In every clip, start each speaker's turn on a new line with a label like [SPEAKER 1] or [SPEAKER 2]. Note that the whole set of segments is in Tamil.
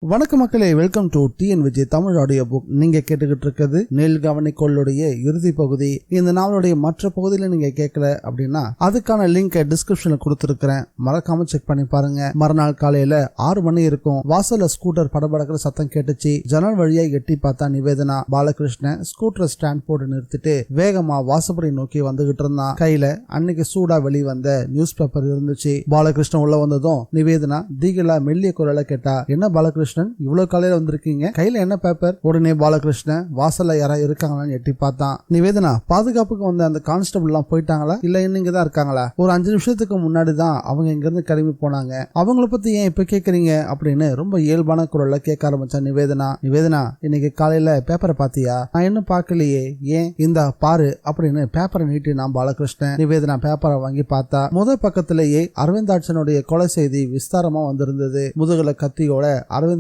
[SPEAKER 1] வணக்கம் மக்களே, welcome to TN Vijay Tamil audio book. நீங்க கேட்டுக்கிட்டு இருக்கிறது நெல் கவனிக்கோளுடைய இறுதி பகுதி. இந்த நாளுடைய மற்ற பகுதியில நீங்க கேட்கல அப்படின்னா அதுக்கான லிங்க் டிஸ்கிரிப்ஷன்ல கொடுத்துருக்கிறேன், மறக்காம செக் பண்ணி பாருங்க. மறுநாள் காலையில 6 மணி இருக்கும். வாசல்ல ஸ்கூட்டர் படபடக்கிற சத்தம் கேட்டுச்சு. ஜன்னல் வழியா எட்டி பார்த்தா நிவேதனா. பாலகிருஷ்ணன் ஸ்கூட்டர் ஸ்டாண்ட் போட்டு நிறுத்திட்டு வேகமா வாசப்படி நோக்கி வந்துகிட்டு இருந்தான். கையில அன்னைக்கு சூடா வெளிவந்த நியூஸ் பேப்பர் இருந்துச்சு. பாலகிருஷ்ணன் உள்ள வந்ததும் நிவேதனா தீகலா மெல்லிய குரலை கேட்டா, என்ன பாலகிருஷ்ணன் இவ்வளவு காலையில வந்திருக்கீங்க, கையில என்ன பேப்பர்? உடனே பாலகிருஷ்ணன் வாசல்ல யாராவது இருக்காங்களான்னு எட்டி பார்த்தான். நிவேதனா, பாதுகாப்புக்கு வந்த அந்த கான்ஸ்டபிள் எல்லாம் போயிட்டாங்களா, இல்ல இன்னைக்கு தான் இருக்காங்களா? ஒரு 5 நிமிஷத்துக்கு முன்னாடி தான் அவங்க இங்க இருந்து கிளம்பி போனாங்க. அவங்கள பத்தி ஏன் இப்ப கேக்குறீங்க அப்படின்னு ரொம்ப இயல்பான குரல்ல கேட்க ஆரம்பிச்சா நிவேதனா. நிவேதனா, இன்னைக்கு காலையில பேப்பரை பாத்தியா? நான் இன்னும் பாக்கலையே. ஏன்? இந்த பாரு அப்படின்னு பேப்பரை நீட்டி நான் பாலகிருஷ்ணன். நிவேதனா பேப்பரை வாங்கி பார்த்தா முதல் பக்கத்திலேயே அரவிந்தாட்சனுடைய கொலை செய்தி விஸ்தாரமா வந்திருந்தது. முதுகுல கத்தியோட அரவிந்தாட்சன்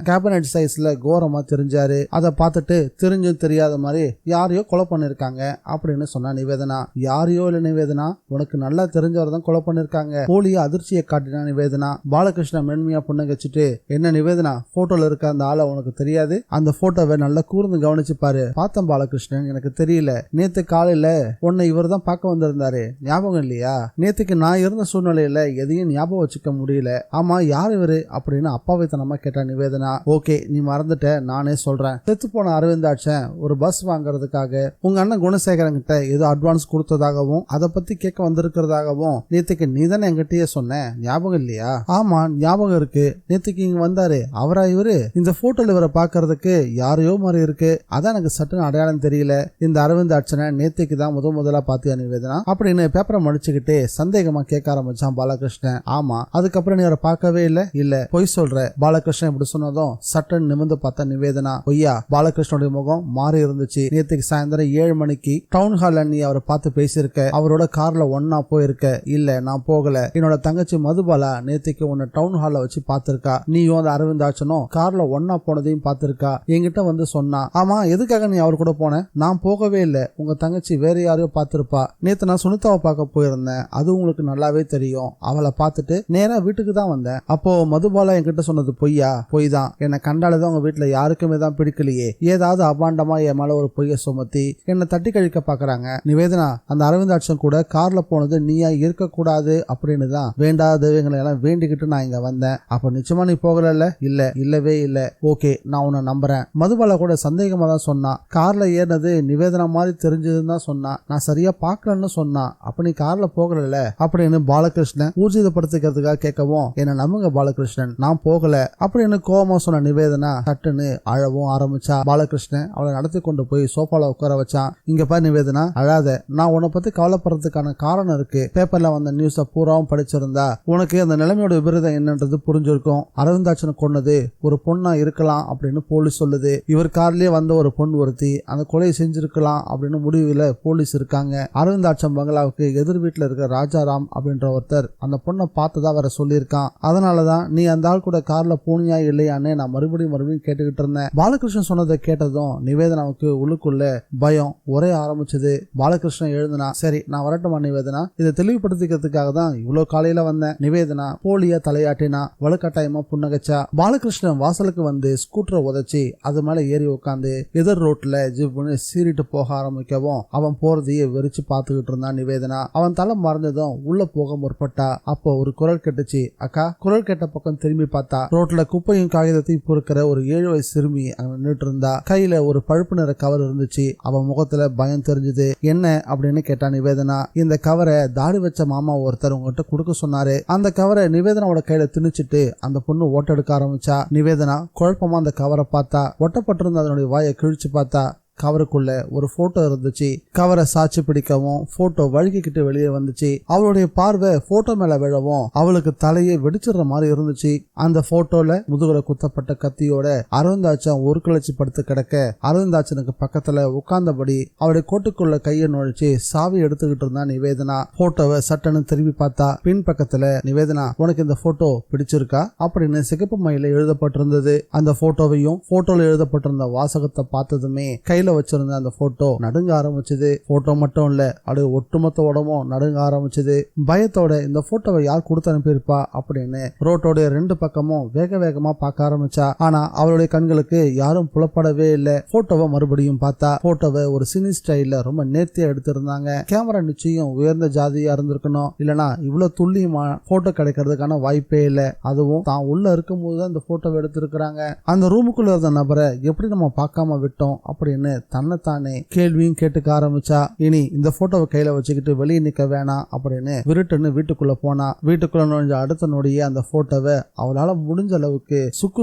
[SPEAKER 1] கேபினட் சைஸ்ல கோரமா தெரிஞ்சாரு. அதை பார்த்துட்டு தெரிஞ்சும் தெரியாத மாதிரி யாரையோ கொலை பண்ணிருக்காங்க அப்படின்னு சொன்னா நிவேதனா. யாரையோ இல்ல நிவேதனா, உனக்கு நல்லா தெரிஞ்சவர் தான் கொலை பண்ணிருக்காங்க. போலியா அதிர்ச்சியை காட்டினா நிவேதனா. பாலகிருஷ்ணன் மென்மையா புன்னகைச்சிட்டு, என்ன நிவேதனா, போட்டோல இருக்க அந்த ஆளை உனக்கு தெரியாது? அந்த போட்டோவை நல்லா கூர்ந்து கவனிச்சு பாரு. பார்த்தேன் பாலகிருஷ்ணன், எனக்கு தெரியல. நேத்து காலையில உன்னை இவர் தான் பார்க்க வந்திருந்தாரு, ஞாபகம் இல்லையா? நேத்துக்கு நான் இருந்த சூழ்நிலையில எதையும் ஞாபகம் வச்சுக்க முடியல. ஆமா, யார் இவரு அப்படின்னு அப்பாவைத்தனமா கேட்டா நிவேதனா. ஓகே, நீ மறந்துட்ட, நானே சொல்றேன். செத்து போன அரவிந்தாட்சன் ஒரு பஸ் வாங்குறதுக்காக உங்க அண்ணன் குணசேகரன் கிட்ட ஏதோ அட்வான்ஸ் கொடுத்ததாகவும் அதை பத்தி கேட்க வந்திருக்கிறதாகவும் நேத்துக்கு நீ தானே என்கிட்டயே சொன்ன, ஞாபகம் இல்லையா? ஆமா, ஞாபகம் இருக்கு. நேத்துக்கு இங்க வந்தாரு, அவரா இவரு? இந்த போட்டோல இவரை பாக்குறதுக்கு யாரையோ மாதிரி இருக்கு, அதான் எனக்கு சட்டுன்னு அடையாளம் தெரியல. இந்த அரவிந்தாட்சனை நேத்துக்கு தான் முதலா பாத்தியா நிவேதனா அப்படின்னு பேப்பரை மடிச்சுக்கிட்டு சந்தேகமா கேட்க ஆரம்பிச்சான் பாலகிருஷ்ணன். ஆமா, அதுக்கப்புறம் நீ அவரை பார்க்கவே இல்ல? இல்ல, பொய் சொல்ற. பாலகிருஷ்ணன் இப்படி சொன்னதும் சட்டன் நிமிர்ந்து பார்த்தா நிவேதனா. பொய்யா? பாலகிருஷ்ணனுடைய முகம் மாறி இருந்துச்சு. நேத்துக்கு சாயந்தரம் 7 மணிக்கு டவுன் ஹால்ல நீ அவரை பார்த்து பேசியிருக்க, அவரோட கார்ல ஒன்னா போயிருக்க. இல்ல, நான் போகல. என்னோட தங்கச்சி மதுபாலா நேத்துக்கு உன்னை டவுன் ஹால்ல வச்சு பாத்திருக்கா. நீயும் அந்த அரவிந்தாட்சனும் கார்ல ஒன்னா போனதையும் பாத்திருக்கா. என்கிட்ட வந்து சொன்னா. ஆமா, எதுக்காக நீ அவர் கூட போன? நான் போகவே இல்ல, உங்க தங்கச்சி வேற யாரையோ பாத்திருப்பா. நேத்து நான் சுனிதாவை பார்க்க போயிருந்தேன், அது உங்களுக்கு நல்லாவே தெரியும். அவளை பார்த்துட்டு நேரா வீட்டுக்கு தான் வந்தேன். அப்போ மதுபாலா என்கிட்ட சொன்னது பொய்யா? பொய் தான். என்னை கண்டாலதான் உங்க வீட்டுல யாருக்குமே தான் பிடிக்கலையே. ஏதாவது அபாண்டமா என் மேல ஒரு பொய்ய சுமத்தி என்னை தட்டி கழிக்க பாக்குறாங்க. நிவேதனா, அந்த அரவிந்தாட்சன் கூட கார்ல போனது நீயா இருக்க கூடாது அப்படின்னு தான் வேண்டாத தெய்வங்களை எல்லாம் வேண்டிக்கிட்டு நான் இங்க வந்தேன். அப்ப நிச்சயமா நீ போகல? இல்ல, இல்லவே இல்ல. ஓகே, நான் உன்னை நம்புறேன். மதுபாலா கூட சந்தேகமா தான் சொன்னா. கார்ல ஏறினது நிவேதனா மாதிரி தெரிஞ்சதுன்னு தான் சொன்னா. நான் சரியா பாக்கலன்னு சொன்னா. அப்ப நீ கார்ல போகல அப்படின்னு பாலகிருஷ்ணன் ஊர்ஜிதப்படுத்திக்கிறதுக்காக கேட்கவும், என்ன நம்புங்க பாலகிருஷ்ணன், நான் போகல அப்படின்னு கோபமா சொன்ன நிவேதனா சட்டுன்னு அழவும் ஆரம்பிச்சா. பாலகிருஷ்ணன் அவளை நடத்தி கொண்டு போய் சோஃபால உட்கார வச்சான். இங்க பாரு நிவேதனா, அழாத. நான் உன்னை பத்தி கவலைப்படுறதுக்கான காரணம் இருக்கு. பேப்பர்ல வந்த நியூஸ பூராவும் படிச்சிருந்தா உனக்கு அந்த நிலைமையோட விபரீதம் என்னன்றது புரிஞ்சிருக்கும். அரவிந்தாட்சனை கொன்னது ஒரு பொண்ணா இருக்கலாம் அப்படின்னு போலீஸ் சொல்லுது. இவர் கார்லயே வந்த ஒரு பொண்ணு ஒருத்தி அந்த கொலையை செஞ்சிருக்கலாம் அப்படின்னு முடிவுல போலீஸ் இருக்காங்க. அரவிந்தாட்சன் பங்களாவுக்கு எதிர் வீட்டுல இருக்கிற ராஜாராம் அப்படின்ற ஒருத்தர் அந்த பொண்ணை பார்த்ததா வர சொல்லியிருக்கான். அதனாலதான் நீ அந்த ஆள் கூட கார்ல போனியா இல்லையான்னு நான் மறுபடியும் கேட்டுக்கிட்டு இருந்தேன். பாலகிருஷ்ணன் சொன்னதை கேட்டதும் நிவேதனாவுக்கு உள்ளுக்குள்ள பயம் ஒரே ஆரம்பிச்சது. பாலகிருஷ்ணன் எழுதுனா. சரி, நான் வரட்டுமா நிவேதனா? இதை தெளிவுபடுத்திக்கிறதுக்காக தான் இவ்வளவு காலையில வந்தேன். நிவேதனா போலியா தலையாட்டினா. வலுக்கட்டாயமா புன்னகச்சா. பாலகிருஷ்ணன் வாசலுக்கு வந்து ஸ்கூட்டரை உதச்சி அது மேல ஏறி உட்காந்து எதிர் ரோட்ல ஜிப்னு சீறிட்டு போக ஆரம்பிக்கவும் அவன் போறதையே வெறிச்சு பார்த்துக்கிட்டு இருந்தான் நிவேதனா. அவன் தலை மறைஞ்சதும் உள்ள போக முற்பட்டா. அப்போ ஒரு குரல் கேட்டுச்சு. அக்கா. குரல் கேட்ட பக்கம் திரும்பி பார்த்தா ரோட்ல குப்பையும் காகிதத்தையும் பொறுக்கிற ஒரு 7 வயசு சிறுமி அங்க நின்றுட்டு இருந்தா. கையில ஒரு பழுப்பு நிற கவர் இருந்துச்சு. அவன் முகத்துல பயம் தெரிஞ்சது. என்ன அப்படின்னு கேட்டா நிவேதனா. இந்த கவரை தாடி வச்ச மாமா ஒருத்தர் உங்ககிட்ட கொடுக்க சொன்னாரு. அந்த கவரை நிவேதனாவோட கையில திணிச்சிட்டு அந்த பொண்ணு ஓட்டெடுக்க ஆரம்பிச்சா. நிவேதனா குழப்பமா அந்த கவரை பார்த்தா. ஒட்டப்பட்டிருந்த அதனுடைய வாயை கிழிச்சு பார்த்தா. கவருக்குள்ள ஒரு போட்டோ இருந்துச்சு. கவரை சாட்சி பிடிக்கவும் போட்டோ வழுக்கிக்கிட்டு வெளியே வந்துச்சு. அவளுடைய பார்வை போட்டோ மேல விழவும் அவளுக்கு தலையை வெடிச்சிடுற மாதிரி இருந்துச்சு. அந்த போட்டோல முதுகுல குத்தப்பட்ட கத்தியோட அரவிந்தாட்சன் ஒரு கிளச்சி படுத்து கிடக்க, அரவிந்தாட்சனுக்கு பக்கத்துல உட்கார்ந்தபடி அவளுடைய கோட்டுக்குள்ள கையை நுழைச்சு சாவி எடுத்துக்கிட்டு இருந்தா நிவேதனா. போட்டோவை சட்டன்னு திரும்பி பார்த்தா. பின் பக்கத்துல, நிவேதனா, உனக்கு இந்த போட்டோ பிடிச்சிருக்கா அப்படின்னு சிகப்பு மயில எழுதப்பட்டிருந்தது. அந்த போட்டோவையும் போட்டோல எழுதப்பட்டிருந்த வாசகத்தை பார்த்ததுமே கையில கையில வச்சிருந்த அந்த போட்டோ நடுங்க ஆரம்பிச்சது. போட்டோ மட்டும் இல்ல, அது ஒட்டுமொத்த உடம்பும் நடுங்க ஆரம்பிச்சது. பயத்தோட இந்த போட்டோவை யார் கொடுத்து அனுப்பியிருப்பா அப்படின்னு ரோட்டோட 2 பக்கமும் வேக வேகமா பார்க்க ஆரம்பிச்சா. ஆனா அவளுடைய கண்களுக்கு யாரும் புலப்படவே இல்ல. போட்டோவை மறுபடியும் பார்த்தா போட்டோவை ஒரு சினி ஸ்டைல்ல ரொம்ப நேர்த்தியா எடுத்திருந்தாங்க. கேமரா நிச்சயம் உயர்ந்த ஜாதியா இருந்திருக்கணும், இல்லனா இவ்வளவு துல்லியமா போட்டோ கிடைக்கிறதுக்கான வாய்ப்பே இல்ல. அதுவும் தான் உள்ள இருக்கும் போதுதான் இந்த போட்டோவை எடுத்திருக்கிறாங்க. அந்த ரூமுக்குள்ள இருந்த நபரை எப்படி நம்ம பார்க்காம விட்டோம் அப்படின்னு தன்னைத்தானே கேள்வியும் கேட்டுக்க ஆரம்பிச்சா. இனி இந்த போட்டோவை கையில வச்சுக்கிட்டு வெளியே நிக்க வேணாம் அப்படின்னு விருட்டுன்னு வீட்டுக்குள்ள போனா. வீட்டுக்குள்ள நுழைஞ்ச அடுத்த நொடியே அந்த போட்டோவை அவளால முடிஞ்ச அளவுக்கு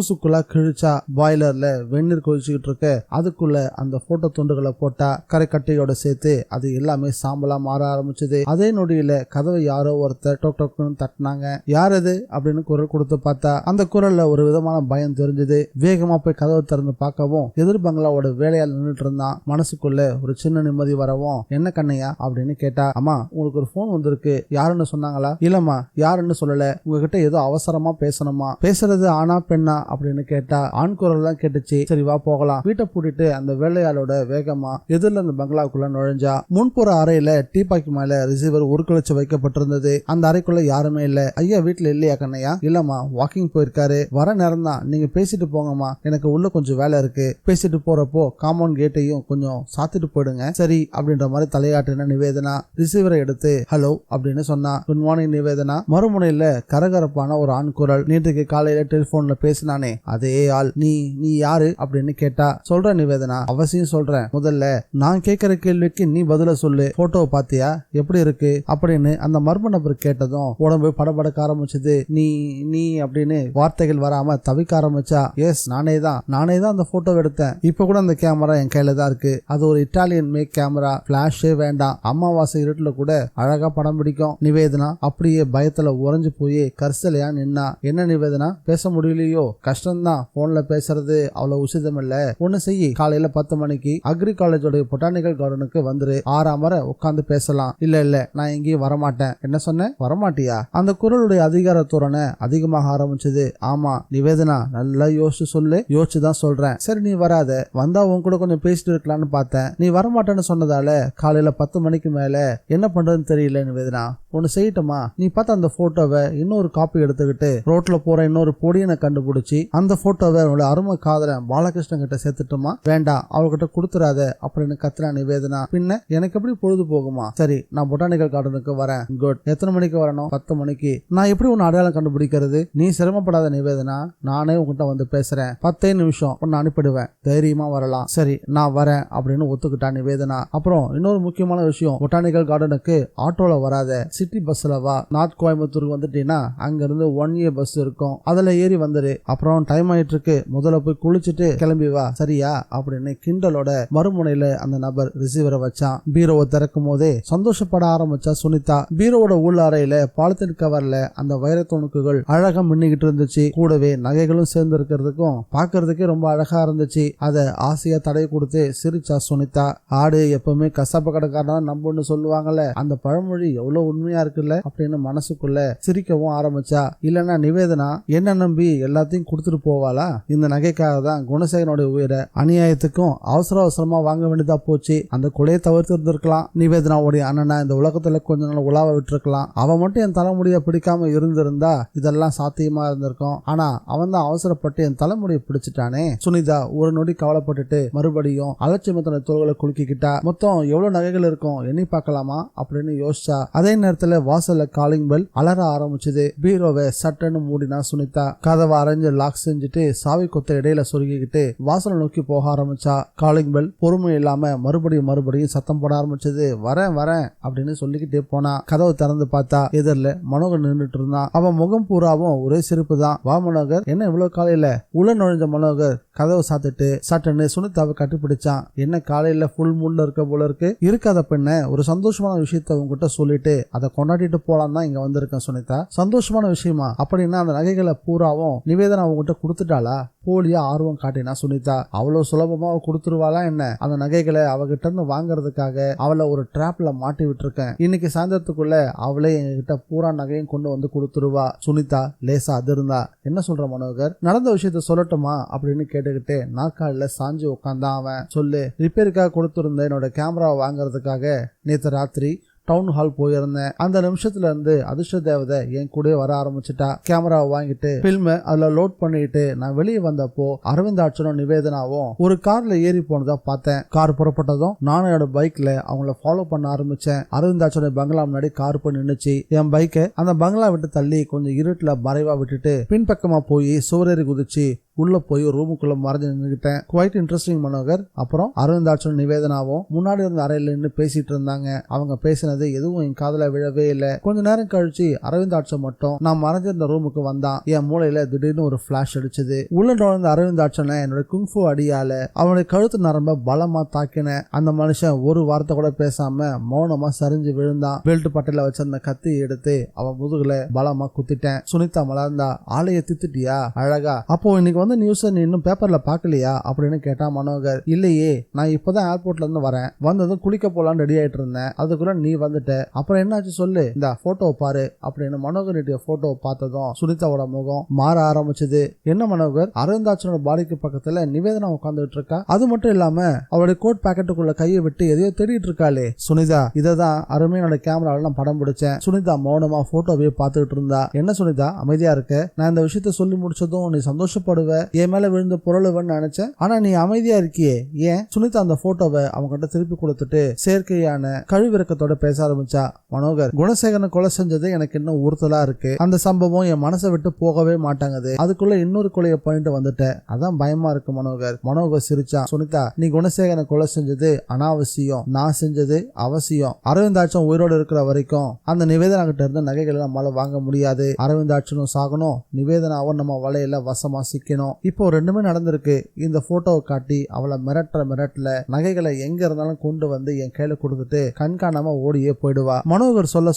[SPEAKER 1] சுக்குலா கிழிச்சா. பாய்லர்ல வெந்நீர் கொதிச்சுக்கிட்டு இருக்க அதுக்குள்ள அந்த போட்டோ துண்டுகளை போட்டா. கரைக்கட்டையோட சேர்த்து அது எல்லாமே சாம்பலா மாற ஆரம்பிச்சது. அதே நொடியில கதவை யாரோ ஒருத்தர் டொக் டொக்னு தட்டினாங்க. யார் அது அப்படின்னு குரல் கொடுத்து பார்த்தா அந்த குரல்ல ஒரு விதமான பயம் தெரிஞ்சது. வேகமா போய் கதவை திறந்து பார்க்கவும் எதிர் பங்களாவோட வேலையால் நின்றுட்டு இருந்தான். மனசுக்குள்ள ஒரு சின்ன நிம்மதி வரவும், என்ன கண்ணையா அப்படின்னு கேட்டா. அம்மா, உங்களுக்கு ஒரு போன் வந்திருக்கு, யாருன்னு சொன்னாங்களா? இல்லம்மா, யாருன்னு சொல்லல, உங்ககிட்ட ஏதோ அவசரமா பேசணுமா? பேசுறது ஆனா பெண்ணா அப்படின்னு கேட்டா. ஆண் குரல் தான் கேட்டுச்சு. சரி வா போகலாம். வீட்டை பூட்டிட்டு அந்த வேலையாளோட வேகமா எதிரில் அந்த பங்களாக்குள்ள நுழைஞ்சா. முன்புற அறையில டீபாய்க்கு மேல ரிசீவர் உருக்குலைச்சு வைக்கப்பட்டிருந்தது. அந்த அறைக்குள்ள யாருமே இல்ல. ஐயா வீட்டுல இல்லையா கண்ணையா? இல்லம்மா, வாக்கிங் போயிருக்காரு, வர நேரம் தான், நீங்க பேசிட்டு போங்கம்மா, எனக்கு உள்ள கொஞ்சம் வேலை இருக்கு. பேசிட்டு போறப்போ காம்பவுண்ட் கேட்டையும் கொஞ்சம் சாத்திட்டு போயிடுங்க. சரி அப்படின்ற மாதிரி தலையாட்டின நிவேதனா. ரிசீவரை எடுத்து ஹலோ அப்படின்னு சொன்னா. Good morning Nivedhana. மறுமுனையில கரகரப்பான ஒரு ஆண் குரல். நேற்றுக்கு காலையில டெலிபோன்ல பேசினானே அதே ஆள். நீ யாரு அப்படின்னு கேட்டா. சொல்றேன் நிவேதனா, அவசியம் சொல்றேன். முதல்ல நான் கேட்கிற கேள்விக்கு நீ பதில சொல்லு. போட்டோவை பாத்தியா, எப்படி இருக்கு அப்படின்னு அந்த மர்ம நபர் கேட்டதும் உடம்பு படபடக்க ஆரம்பிச்சது. நீ அப்படின்னு வார்த்தைகள் வராம தவிக்க ஆரம்பிச்சா. எஸ், நானே தான் அந்த போட்டோ எடுத்தேன். இப்ப கூட அந்த கேமரா என் கையில தான் இருக்கு. அது ஒரு இட்டாலியன் மேக் கேமரா, பிளாஷே வேண்டாம், அமாவாசை இருட்டுல கூட அழகா படம் பிடிக்கும். நிவேதனா அப்படியே பயத்துல உறைஞ்சு போய் கரிசலையா நின்னா. என்ன நிவேதனா, பேச முடியலையோ? கஷ்டம்தான், போன்ல பேசுறது அவ்வளவு உசிதம் இல்ல. ஒண்ணு செய்யி, காலையில 10 மணிக்கு அக்ரி காலேஜோட பொட்டானிக்கல் கார்டனுக்கு வந்துரு. 6 மர உட்காந்து பேசலாம். இல்ல நான் எங்கேயும் வரமாட்டேன். என்ன சொன்ன? வரமாட்டியா? அந்த குரலுடைய அதிகார தோரணை அதிகமாக ஆரம்பிச்சது. ஆமா நிவேதனா, நல்லா யோசிச்சு சொல்லு. யோசிச்சுதான் சொல்றேன். சரி நீ வராத, வந்தா உன் கூட கொஞ்சம் பேசிட்டு இருக்கலாம்னு பார்த்தேன். நீ வரமாட்டேன்னு சொன்னதால காலையில 10 மணிக்கு மேல என்ன பண்றதுன்னு தெரியல நிவேதனா. ஒன்னு செய்யட்டுமா? நீ பார்த்த அந்த போட்டோவை இன்னொரு காப்பி எடுத்துக்கிட்டு ரோட்ல போற இன்னொரு பொடியனை கண்டுபிடிச்சி அந்த போட்டோவை உன்னோட அருமை காதலன் பாலகிருஷ்ணன் கிட்ட சேர்த்துட்டுமா? வேண்டாம், அவர்கிட்ட கொடுத்துறாத அப்படின்னு கத்துறா நிவேதனா. பின்ன எனக்கு எப்படி பொழுது போகுமா? சரி, நான் பொட்டானிக்கல் கார்டனுக்கு வரேன். குட். எத்தனை மணிக்கு வரணும்? 10 மணிக்கு. நான் எப்படி உன்னை அடையாளம் கண்டுபிடிக்கிறது? நீ சிரமப்படாத நிவேதனா, நானே உங்ககிட்ட வந்து பேசுறேன். 10 நிமிஷம் உன்னை அனுப்பிடுவேன், தைரியமா வரலாம். சரி நான் வரேன் அப்படின்னு ஒத்துக்கிட்டா நிவேதனா. அப்புறம் இன்னொரு முக்கியமான விஷயம், பொட்டானிக்கல் கார்டனுக்கு ஆட்டோல வராத, சிட்டி பஸ்ல வா. நார்த் கோயம்புத்தூருக்கு வந்துட்டீங்கன்னா அங்க இருந்து 1A பஸ் இருக்கும், அதுல ஏறி வந்துரு. அப்புறம் டைம் ஆயிட்டு இருக்கு, முதல்ல போய் குளிச்சுட்டு கிளம்பி வா, சரியா அப்படின்னு கிண்டலோட மறுமுனையில அந்த நபர் ரிசீவரை வச்சான். பீரோவை திறக்கும் போதே சந்தோஷப்பட ஆரம்பிச்சா சுனிதா. பீரோவோட உள்ள அறையில பாலித்தீன் கவர்ல அந்த வைரத்துணுக்குகள் அழகா மின்னிக்கிட்டு இருந்துச்சு. கூடவே நகைகளும் சேர்ந்து இருக்கிறதுக்கும் பாக்குறதுக்கே ரொம்ப அழகா இருந்துச்சு. அத ஆசையா தடை கொடுத்து சிரிச்சா சுனிதா. ஆடு எப்பவுமே கசாப்பு கடைக்காரனா நம்புன்னு சொல்லுவாங்கல்ல, அந்த பழமொழி எவ்வளவு உண்மையா இருக்குல்ல அப்படின்னு மனசுக்குள்ள சிரிக்கவும் ஆரம்பிச்சா. இல்லன்னா நிவேதனா என்ன நம்பி எல்லாத்தையும் கொடுத்துட்டு போவாளா? இந்த நகைக்காக தான் குணசேகரனுடைய உயிரை அநியாயத்துக்கும் அவசரமா வாங்க வேண்டியதா போச்சு. அந்த கொலையை தவிர்த்து இருந்திருக்கலாம். நிவேதனாவுடைய அண்ணனா இந்த உலகத்துல கொஞ்ச நாள் உலாவ விட்டுருக்கலாம். அவன் மட்டும் என் தலைமுடிய பிடிக்காம இருந்திருந்தா இதெல்லாம் சாத்தியமா இருந்திருக்கும். ஆனா அவன் தான் அவசரப்பட்டு என் தலைமுடியை பிடிச்சிட்டானே. சுனிதா ஒரு நொடி கவலைப்பட்டுட்டு மறுபடியும் அலட்சியமத்தன தோள்களை குலுக்கிக்கிட்டா. மொத்தம் எவ்வளவு நகைகள் இருக்கும் எண்ணி பார்க்கலாமா அப்படின்னு யோசிச்சா. அதே நேரத்துல வாசல்ல காலிங் பெல் அலற ஆரம்பிச்சது. பீரோவை சட்டன்னு மூடினா சுனிதா. கதவை அரைஞ்சு லாக் செஞ்சுட்டு சாவி கொத்த இடையில சொருகிக்கிட்டு வாசலை நோக்கி போக ஆரம்பிச்சா. காலிங் பெல் பொறுமை இல்லாம மறுபடியும் சத்தம் போட ஆரம்பிச்சது. வரேன் அப்படின்னு சொல்லிக்கிட்டே போனா. கதவை திறந்து பார்த்தா எதிரில மனோகர் நின்றுட்டு இருந்தான். அவன் முகம் பூராவும் ஒரே சிரிப்பு தான். வா மனோகர், என்ன இவ்வளவு காலையில? உள்ள நுழைஞ்ச மனோகர் கதவை சாத்திட்டு சட்டன்னு சுனிதாவை கட்டிப்பிடிச்சான். என்ன காலையில ஃபுல் மூட்ல இருக்க போல இருக்கு? இருக்காத பெண்ண, ஒரு சந்தோஷமான விஷயத்த உங்ககிட்ட சொல்லிட்டு அதை கொண்டாடிட்டு போலாம் தான் இங்க வந்திருக்கேன் சுனிதா. சந்தோஷமான விஷயமா? அப்படின்னா அந்த நகைகளை பூராவும் நிவேதனா உங்ககிட்ட கொடுத்துட்டாளா? போலியா ஆர்வம் காட்டினா சுனிதா. அவ்வளவு சுலபமா கொடுத்துருவாளா என்ன? அந்த நகைகளை அவகிட்ட இருந்து வாங்கறதுக்காக அவளை ஒரு டிராப்ல மாட்டி விட்டுருக்கேன். இன்னைக்கு சாயந்தரத்துக்குள்ள அவளே எங்ககிட்ட பூரா நகையும் கொண்டு வந்து கொடுத்துருவா. சுனிதா லேசா அதிர்ந்தா. என்ன சொல்ற மனோகர்? நடந்த விஷயத்த சொல்லட்டுமா அப்படின்னு கேட்டு கேட்டுக்கிட்டு நாற்காலில சாஞ்சு உட்காந்தான் அவன். சொல்லு, ரிப்பேருக்காக கொடுத்திருந்த என்னோட கேமராவை வாங்குறதுக்காக நேற்று ராத்திரி டவுன் ஹால் போயிருந்தேன். அந்த நிமிஷத்துல இருந்து அதிர்ஷ்ட தேவதை என் கூட வர ஆரம்பிச்சுட்டா. கேமராவை வாங்கிட்டு பில்ம அதுல லோட் பண்ணிட்டு நான் வெளியே வந்தப்போ அரவிந்த் ஆட்சனும் நிவேதனாவும் ஒரு கார்ல ஏறி போனதா பார்த்தேன். கார் புறப்பட்டதும் நானும் என்னோட பைக்ல அவங்கள ஃபாலோ பண்ண ஆரம்பிச்சேன். அரவிந்த் ஆட்சனுடைய பங்களா முன்னாடி கார் போய் நின்னுச்சு. என் பைக்கை அந்த பங்களா விட்டு தள்ளி கொஞ்சம் இருட்டுல மறைவா விட்டுட்டு பின்பக்கமா போய் சுவரேறி குதிச்சு உள்ள போய் ரூமுக்குள்ள மறைஞ்சு நின்றுகிட்டேன். Quite interesting Manohar. அப்புறம் அரவிந்த் ஆட்சனும் நிவேதனாவும் முன்னாடி இருந்த அறையில நின்று பேசிட்டு இருந்தாங்க. அவங்க பேசினது எதுவும் என் காதுல விழவே இல்லை. கொஞ்ச நேரம் கழிச்சு அரவிந்த் ஆட்சன் மட்டும் நான் மறைஞ்சிருந்த ரூமுக்கு வந்தான். என் மூளையில திடீர்னு ஒரு பிளாஷ் அடிச்சது. உள்ள நுழைந்த அரவிந்த் ஆட்சனை என்னோட குங்ஃபு அடியால அவனுடைய கழுத்து நரம்ப பலமா தாக்கின. அந்த மனுஷன் ஒரு வார்த்தை கூட பேசாம மௌனமா சரிஞ்சு விழுந்தான். பெல்ட் பட்டையில வச்சிருந்த கத்தி எடுத்து அவன் முதுகுல பலமா குத்திட்டேன். சுனிதா மலர்ந்தா. ஆளைய திட்டுட்டியா? அழகா. அப்போ இன்னைக்கு வந்து நியூஸ் நீ இன்னும் பேப்பர்ல பாக்கலையா அப்படின்னு கேட்டான் மனோகர். இல்லையே, நான் இப்பதான் ஏர்போர்ட்ல இருந்து வரேன். வந்ததும் குளிக்க போலான்னு ரெடி ஆயிட்டு இருந்தேன். அதுக்குள்ள நீ வந்துட்ட. அப்புறம் என்னாச்சு சொல்லு, இந்த போட்டோவை பாரு அப்படின்னு மனோகர் போட்டோவை பார்த்ததும் சுனிதாவோட முகம் மாற ஆரம்பிச்சது. என்ன மனோகர், அரவிந்தாட்சனோட பாடிக்கு பக்கத்துல நிவேதனா உட்கார்ந்துட்டு இருக்கா. அது மட்டும் இல்லாம அவளுடைய கோட் பாக்கெட்டுக்குள்ள கையை விட்டு எதையோ தேடிட்டு இருக்காளே. சுனிதா, இததான் அருமையோட கேமரால நான் படம் பிடிச்சேன். சுனிதா மௌனமா போட்டோவே பார்த்துட்டு இருந்தா. என்ன சுனிதா அமைதியா இருக்க? நான் இந்த விஷயத்த சொல்லி முடிச்சதும் நீ சந்தோஷப்படுவ, என் மேல விழுந்த பொருளுவன்னு நினைச்சேன். ஆனா நீ அமைதியா இருக்கியே, ஏன்? சுனிதா அந்த போட்டோவை அவங்க கிட்ட திருப்பி கொடுத்துட்டு செயற்கையான கழிவிறக்கத்தோட பேச ஆரம்பிச்சா. மனோகர், குணசேகரனை கொலை செஞ்சது எனக்கு இன்னும் உறுத்தலா இருக்கு. அந்த சம்பவம் என் மனசை விட்டு போகவே மாட்டாங்குது. அதுக்குள்ள இன்னொரு கொலையை பண்ணிட்டு வந்துட்டேன். அதான் பயமா இருக்கு மனோகர். மனோகர் சிரிச்சா. சுனிதா, நீ குணசேகரனை கொலை செஞ்சது அனாவசியம், நான் செஞ்சது அவசியம். அரவிந்தாட்சன் உயிரோடு இருக்கிற வரைக்கும் அந்த நிவேதனா கிட்ட இருந்த நகைகளை நம்மளால வாங்க முடியாது. அரவிந்தாட்சனும் சாகணும், நிவேதனாவும் நம்ம வலையில வசமா சிக்கணும். இப்போ ரெண்டுமே நடந்திருக்கு. இந்த போட்டோவை காட்டி அவளை மிரட்டல நகைகளை எங்க இருந்தாலும் கொண்டு வந்து என் கையில கொடுத்துட்டு கண்காணாம ஓடியே போயிடுவா. மனோகர் சொல்ல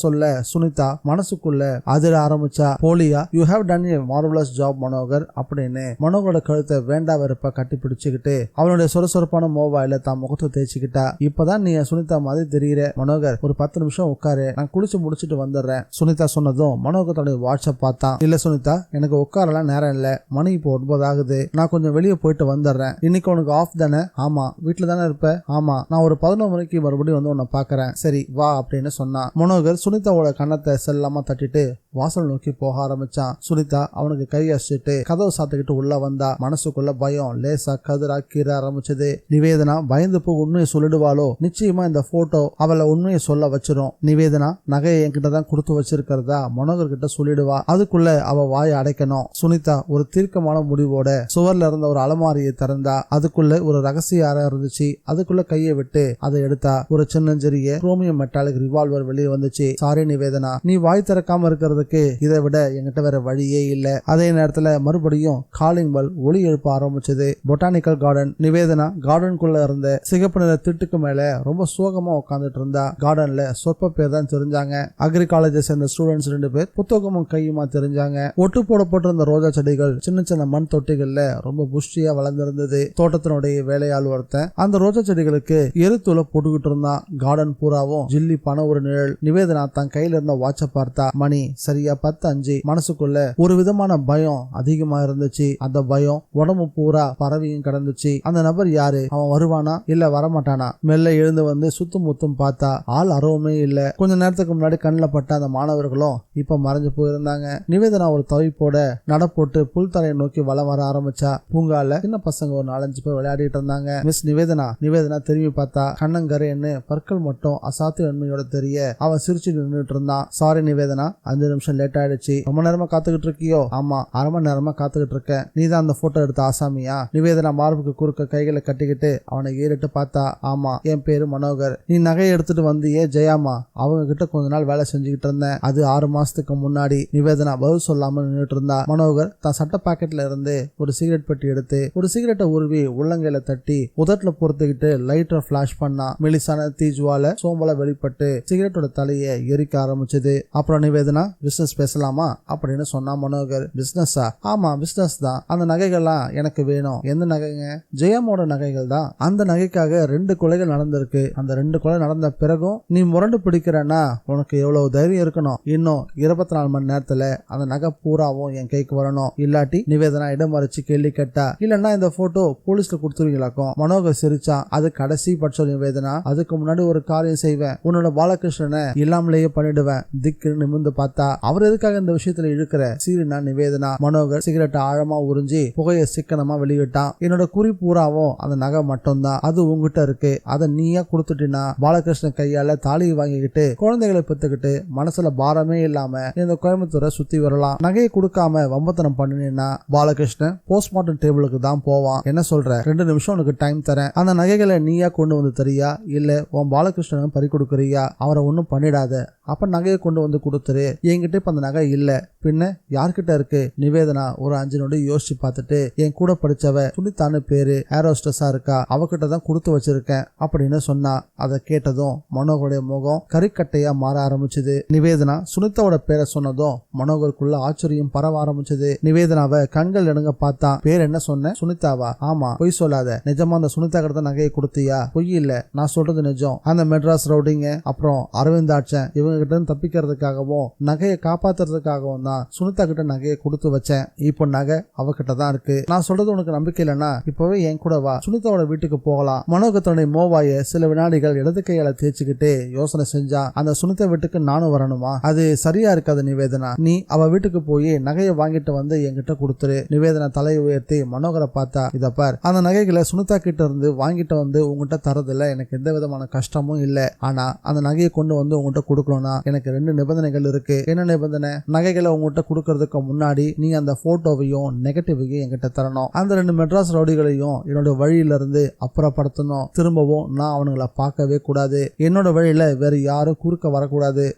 [SPEAKER 1] சுனிதா மனசுக்குள்ள அதிர ஆரம்பிச்சா. போலியா, you have done a marvellous job Manohar அப்படின்னு மனோகரோட கழுத்தை வேண்டா வெறுப்பா கட்டி பிடிச்சுக்கிட்டு அவனுடைய சொரசொரப்பான மோபாயில தான் முகத்தை தேய்ச்சிக்கிட்டா. இப்பதான் நீ சுனிதா மாதிரி தெரியுற மனோகர், ஒரு 10 நிமிஷம் உட்காரு, நான் குளிச்சு முடிச்சுட்டு வந்துடுறேன். சுனிதா சொன்னதும் மனோகர் தன்னுடைய வாட்ஸ்அப் பார்த்தான். இல்ல சுனிதா, எனக்கு உட்காரலாம் நேரம் இல்ல, மணி இப்போ 9 ஆகுது, நான் கொஞ்சம் வெளியே போயிட்டு வந்துடுறேன். இன்னைக்கு உனக்கு ஆஃப் தானே? ஆமா. வீட்டுல தானே இருப்ப? ஆமா. நான் ஒரு 11 மணிக்கு மறுபடியும் வந்து உன்னை பாக்குறேன். சரி வா அப்படின்னு சொன்னான். மனோகர் சுனிதாவோட கண்ணத்தை செல்லாம தட்டிட்டு வாசல் நோக்கி போக ஆரம்பிச்சான். சுனிதா அவனுக்கு கை அசிட்டு கதவை சாத்துக்கிட்டு உள்ள வந்தா. மனசுக்குள்ள பயம் லேசா கதிரா கீற ஆரம்பிச்சது. நிவேதனா பயந்து போய் உண்மையை சொல்லிடுவாளோ? நிச்சயமா இந்த போட்டோ அவளை உண்மையை சொல்ல வச்சிரும். நிவேதனா நகையை என்கிட்ட தான் கொடுத்து வச்சிருக்கிறதா மனோகர் கிட்ட சொல்லிடுவா. அதுக்குள்ள அவ வாயை அடைக்கணும். சுனிதா ஒரு தீர்க்கமான முடிவோட சுவர்ல இருந்த ஒரு அலமாரியை திறந்தா. அதுக்குள்ள ஒரு ரகசிய அறை இருந்துச்சு. அதுக்குள்ள கையை விட்டு அதை எடுத்தா. ஒரு சின்னஞ்சிறிய குரோமியம் மெட்டாலிக் ரிவால்வர் வெளியே வந்துச்சு. சாரி நிவேதனா, நீ வாய் திறக்காம இருக்கிறதுக்கு இதை விட என்கிட்ட வேற வழியே இல்ல. அதே நேரத்துல மறுபடியும் காலிங் பெல் ஒலி எழுப்ப ஆரம்பிச்சது. Botanical garden. நிவேதனா கார்டனுக்குள்ள இருந்த சிகப்பு நிற திட்டுக்கு மேல ரொம்ப சோகமா உட்கார்ந்துட்டு இருந்தா. கார்டன்ல சொற்ப பேர் தான் தெரிஞ்சாங்க. அக்ரி காலேஜை சேர்ந்த ஸ்டூடெண்ட்ஸ் 2 பேர் புத்தகமும் கையுமா தெரிஞ்சாங்க. ஒட்டு போடப்பட்டிருந்த ரோஜா செடிகள் சின்ன சின்ன மண் தொட்டிகள்ல ரொம்ப புஷ்டியா வளர்ந்திருந்தது. தோட்டத்தினுடைய வேலையாள் ஒருத்தன் அந்த ரோஜா செடிகளுக்கு எருத்தூளை போட்டுக்கிட்டு இருந்தான். கார்டன் பூராவும் ஜில்லி பண ஒரு நிழல். நிவேதனா தன் கையில இருந்த வாட்ச பார்த்தா. மணி சரியா 10:05. மனசுக்குள்ள ஒரு விதமான பயம் அதிகமா இருந்துச்சு. அந்த பயம் உடம்பு பூரா பரவியும் கிடந்துச்சு. அந்த நபர் யாரு? அவன் வருவானா இல்ல வரமாட்டானா? மெல்ல எழுந்து வந்து சுத்தும் முத்தும் பார்த்தா. ஆள் அறவுமே இல்ல. கொஞ்ச நேரத்துக்கு முன்னாடி கண்ணில் பட்ட அந்த மாணவர்களும் இப்ப மறைஞ்சு போயிருந்தாங்க. நிவேதனா ஒரு தவிப்போட நடப்போட்டு புல்தரையை நோக்கி வலம் வர ஆரம்பிச்சா. பூங்கால சின்ன பசங்க ஒரு 4-5 பேர் விளையாடிட்டு இருந்தாங்க. மிஸ் நிவேதனா. நிவேதனா திரும்பி பார்த்தா. கண்ணங்கரேன்னு பற்கள் மட்டும் அசாத்திய உண்மையோட தெரிய அவன் சிரிச்சு நின்றுட்டு இருந்தான். சாரி நிவேதனா, 5 நிமிஷம் லேட் ஆயிடுச்சு. ரொம்ப நேரமா காத்துக்கிட்டு இருக்கியோ? ஆமா, அரை மணி நேரமா காத்துக்கிட்டு இருக்கேன். நீ தான் அந்த போட்டோ எடுத்த ஆசாமியா? நிவேதனா மார்புக்கு குறுக்க கைகளை கட்டிக்கிட்டு அவனை ஏறிட்டு பார்த்தா. ஆமா, என் பேரு மனோகர். நீ நகையை எடுத்துட்டு வந்தியே ஜெயாமா, அவங்க கிட்ட கொஞ்ச நாள் வேலை செஞ்சுக்கிட்டு இருந்தேன். அது 6 மாசத்துக்கு முன்னாடி. நிவேதனா பதில் சொல்லாம நின்றுட்டு இருந்தா. மனோகர் தன் சட்ட பாக்கெட்ல இருந்து ஒரு சிகரெட் பெட்டி எடுத்து ஒரு சிகரெட்டை உருவி உள்ளங்கையில தட்டி உதட்டுல பொறுத்துக்கிட்டு லைட்டர் பிளாஷ் பண்ணா. மெலிசான தீஜுவால சோம்பல வெளிப்பட்டு சிகரெட்டோட தலையை எரிக்க ஆரம்பிச்சது. அப்புறம் நிவேதனா, பிசினஸ் பேசலாமா அப்படின்னு சொன்னா மனோகர். பிசினஸா? ஆமா பிசினஸ் தான். அந்த நகைகள்லாம் எனக்கு வேணும். எந்த நகைங்க? ஜெயமோட நகைகள் தான். அந்த நகைக்காக 2 கொலைகள் நடந்திருக்கு. அந்த 2 கொலை நடந்த பிறகும் நீ முரண்டு பிடிக்கிறன்னா உனக்கு எவ்வளவு தைரியம் இருக்கணும்? இன்னும் 24 மணி நேரத்துல அந்த நகை பூராவும் என் கைக்கு வரணும். இல்லாட்டி நிவேதனா இடமறைச்சு கேள்வி கேட்டா. இல்லன்னா இந்த போட்டோ போலீஸ்ல கொடுத்துருவீங்களாக்கும். மனோகர் சிரிச்சான். அது கடைசி பட்சம் நிவேதனா, அதுக்கு முன்னாடி ஒரு காரியம் செய்வேன். உன்னோட பாலகிருஷ்ணனை இல்லாமலேயே பண்ணிடுவேன். திக்கு நிமிர்ந்து பார்த்தா அவர் எதுக்காக இந்த விஷயத்துல இழுக்கிற சீரினா நிவேதனா. மனோகர் சிகரெட்டை ஆழமா உறிஞ்சி புகையை சிக்கனமா வெளியிட்டான். என்னோட குறி பூராவும் அந்த நகை மட்டும்தான், அது உங்ககிட்ட இருக்கு. அதை நீயா கொடுத்துட்டினா பாலகிருஷ்ணன் கையால தாலியை வாங்கிக்கிட்டு குழந்தைகளை பெத்துக்கிட்டு மனசுல பாரமே இல்லாம இந்த கோயம்புத்தூரை சுத்தி வரலாம். நகையை கொடுக்காம வம்பத்தனம் பண்ணினா பாலகிருஷ்ணன் போஸ்ட்மார்ட்டம் டேபிளுக்கு தான் போவான். என்ன சொல்ற? 2 நிமிஷம் உனக்கு டைம் தரேன். அந்த நகைகளை நீயா கொண்டு வந்து தரியா இல்ல உன் பாலகிருஷ்ணன் பறி கொடுக்கறியா? அவரை ஒன்னும் பண்ணிடாத. அப்ப நகையை கொண்டு வந்து கொடுத்துரு. என்கிட்ட இப்ப அந்த நகை இல்ல, பின்ன யார்கிட்ட இருக்கு? நிவேதனா ஒரு 5 நொடி யோசிச்சு பார்த்துட்டு, என் கூட படிச்சவ சுனிதான்னு பேரு, ஏரோஸ்டஸா இருக்கா, அவகிட்ட தான் கொடுத்து வச்சிருக்கேன் அப்படின்னு சொன்னா. அதை கேட்டதும் மனோகருடைய முகம் கறிக்கட்டையா மாற ஆரம்பிச்சது. நிவேதனா சுனிதாவோட பேரை சொன்னதும் மனோகருக்குள்ள ஆச்சரியம் பரவ ஆரம்பிச்சது. நிவேதனாவை கண்கள் எடுங்க பார்த்தான். பேர் என்ன சொன்ன? சுனிதாவா? ஆமா, பொய் சொல்லாத. நிஜமா அந்த சுனிதா கிட்ட நகையை கொடுத்தியா? பொய் இல்ல, நான் சொல்றது நிஜம். அந்த மெட்ராஸ் ரவுடிங்க அப்புறம் அரவிந்தாட்சன் இவங்க கிட்ட தப்பிக்கிறதுக்காகவும் நகையை காப்பாத்துறதுக்காகவும் தான் சுனிதா கிட்ட நகையை கொடுத்து வச்சேன். இப்போ நகை அவகிட்ட தான் இருக்கு. நான் சொல்றது உனக்கு நம்பிக்கை இல்லைன்னா இப்பவே என் கூட வா, சுனிதாவோட வீட்டுக்கு போகலாம். மனோகத்தனுடைய மோவாய சில வினாடிகள் இடது கையால தேய்ச்சிக்கிட்டு யோசனை செஞ்சான். அந்த சுனிதா வீட்டுக்கு நானும் வரணுமா? அது சரியா இருக்காது நிவேதனா. நீ அவ வீட்டுக்கு போய் நகையை வாங்கிட்டு வந்து என்கிட்ட கொடுத்துரு. நிவேதனா தலையை உயர்த்தி மனோகரை பார்த்தா. இத பார், அந்த நகைகளை சுனிதா கிட்ட இருந்து வாங்கிட்டு வந்து உங்ககிட்ட தரதுல எனக்கு எந்த விதமான கஷ்டமும் இல்ல. ஆனா அந்த நகையை கொண்டு வந்து உங்ககிட்ட கொடுக்கணும்னா எனக்கு 2 நிபந்தனைகள் இருக்கு. என்ன நிபந்தனை? நகைகளை உங்ககிட்ட கொடுக்கறதுக்கு முன்னாடி நீ அந்த போட்டோவையும் நெகட்டிவையும் என்கிட்ட தரணும். அந்த 2 மெட்ராஸ் ரவுடிகளையும் என்னோட வழியில இருந்து அப்புறப்படுத்தணும். திரும்பவும் நான் அவனுங்களை பார்க்கவே கூடாது. என்னோட வழியில வேற யாரும் குறுக்க வரக்கூடாது.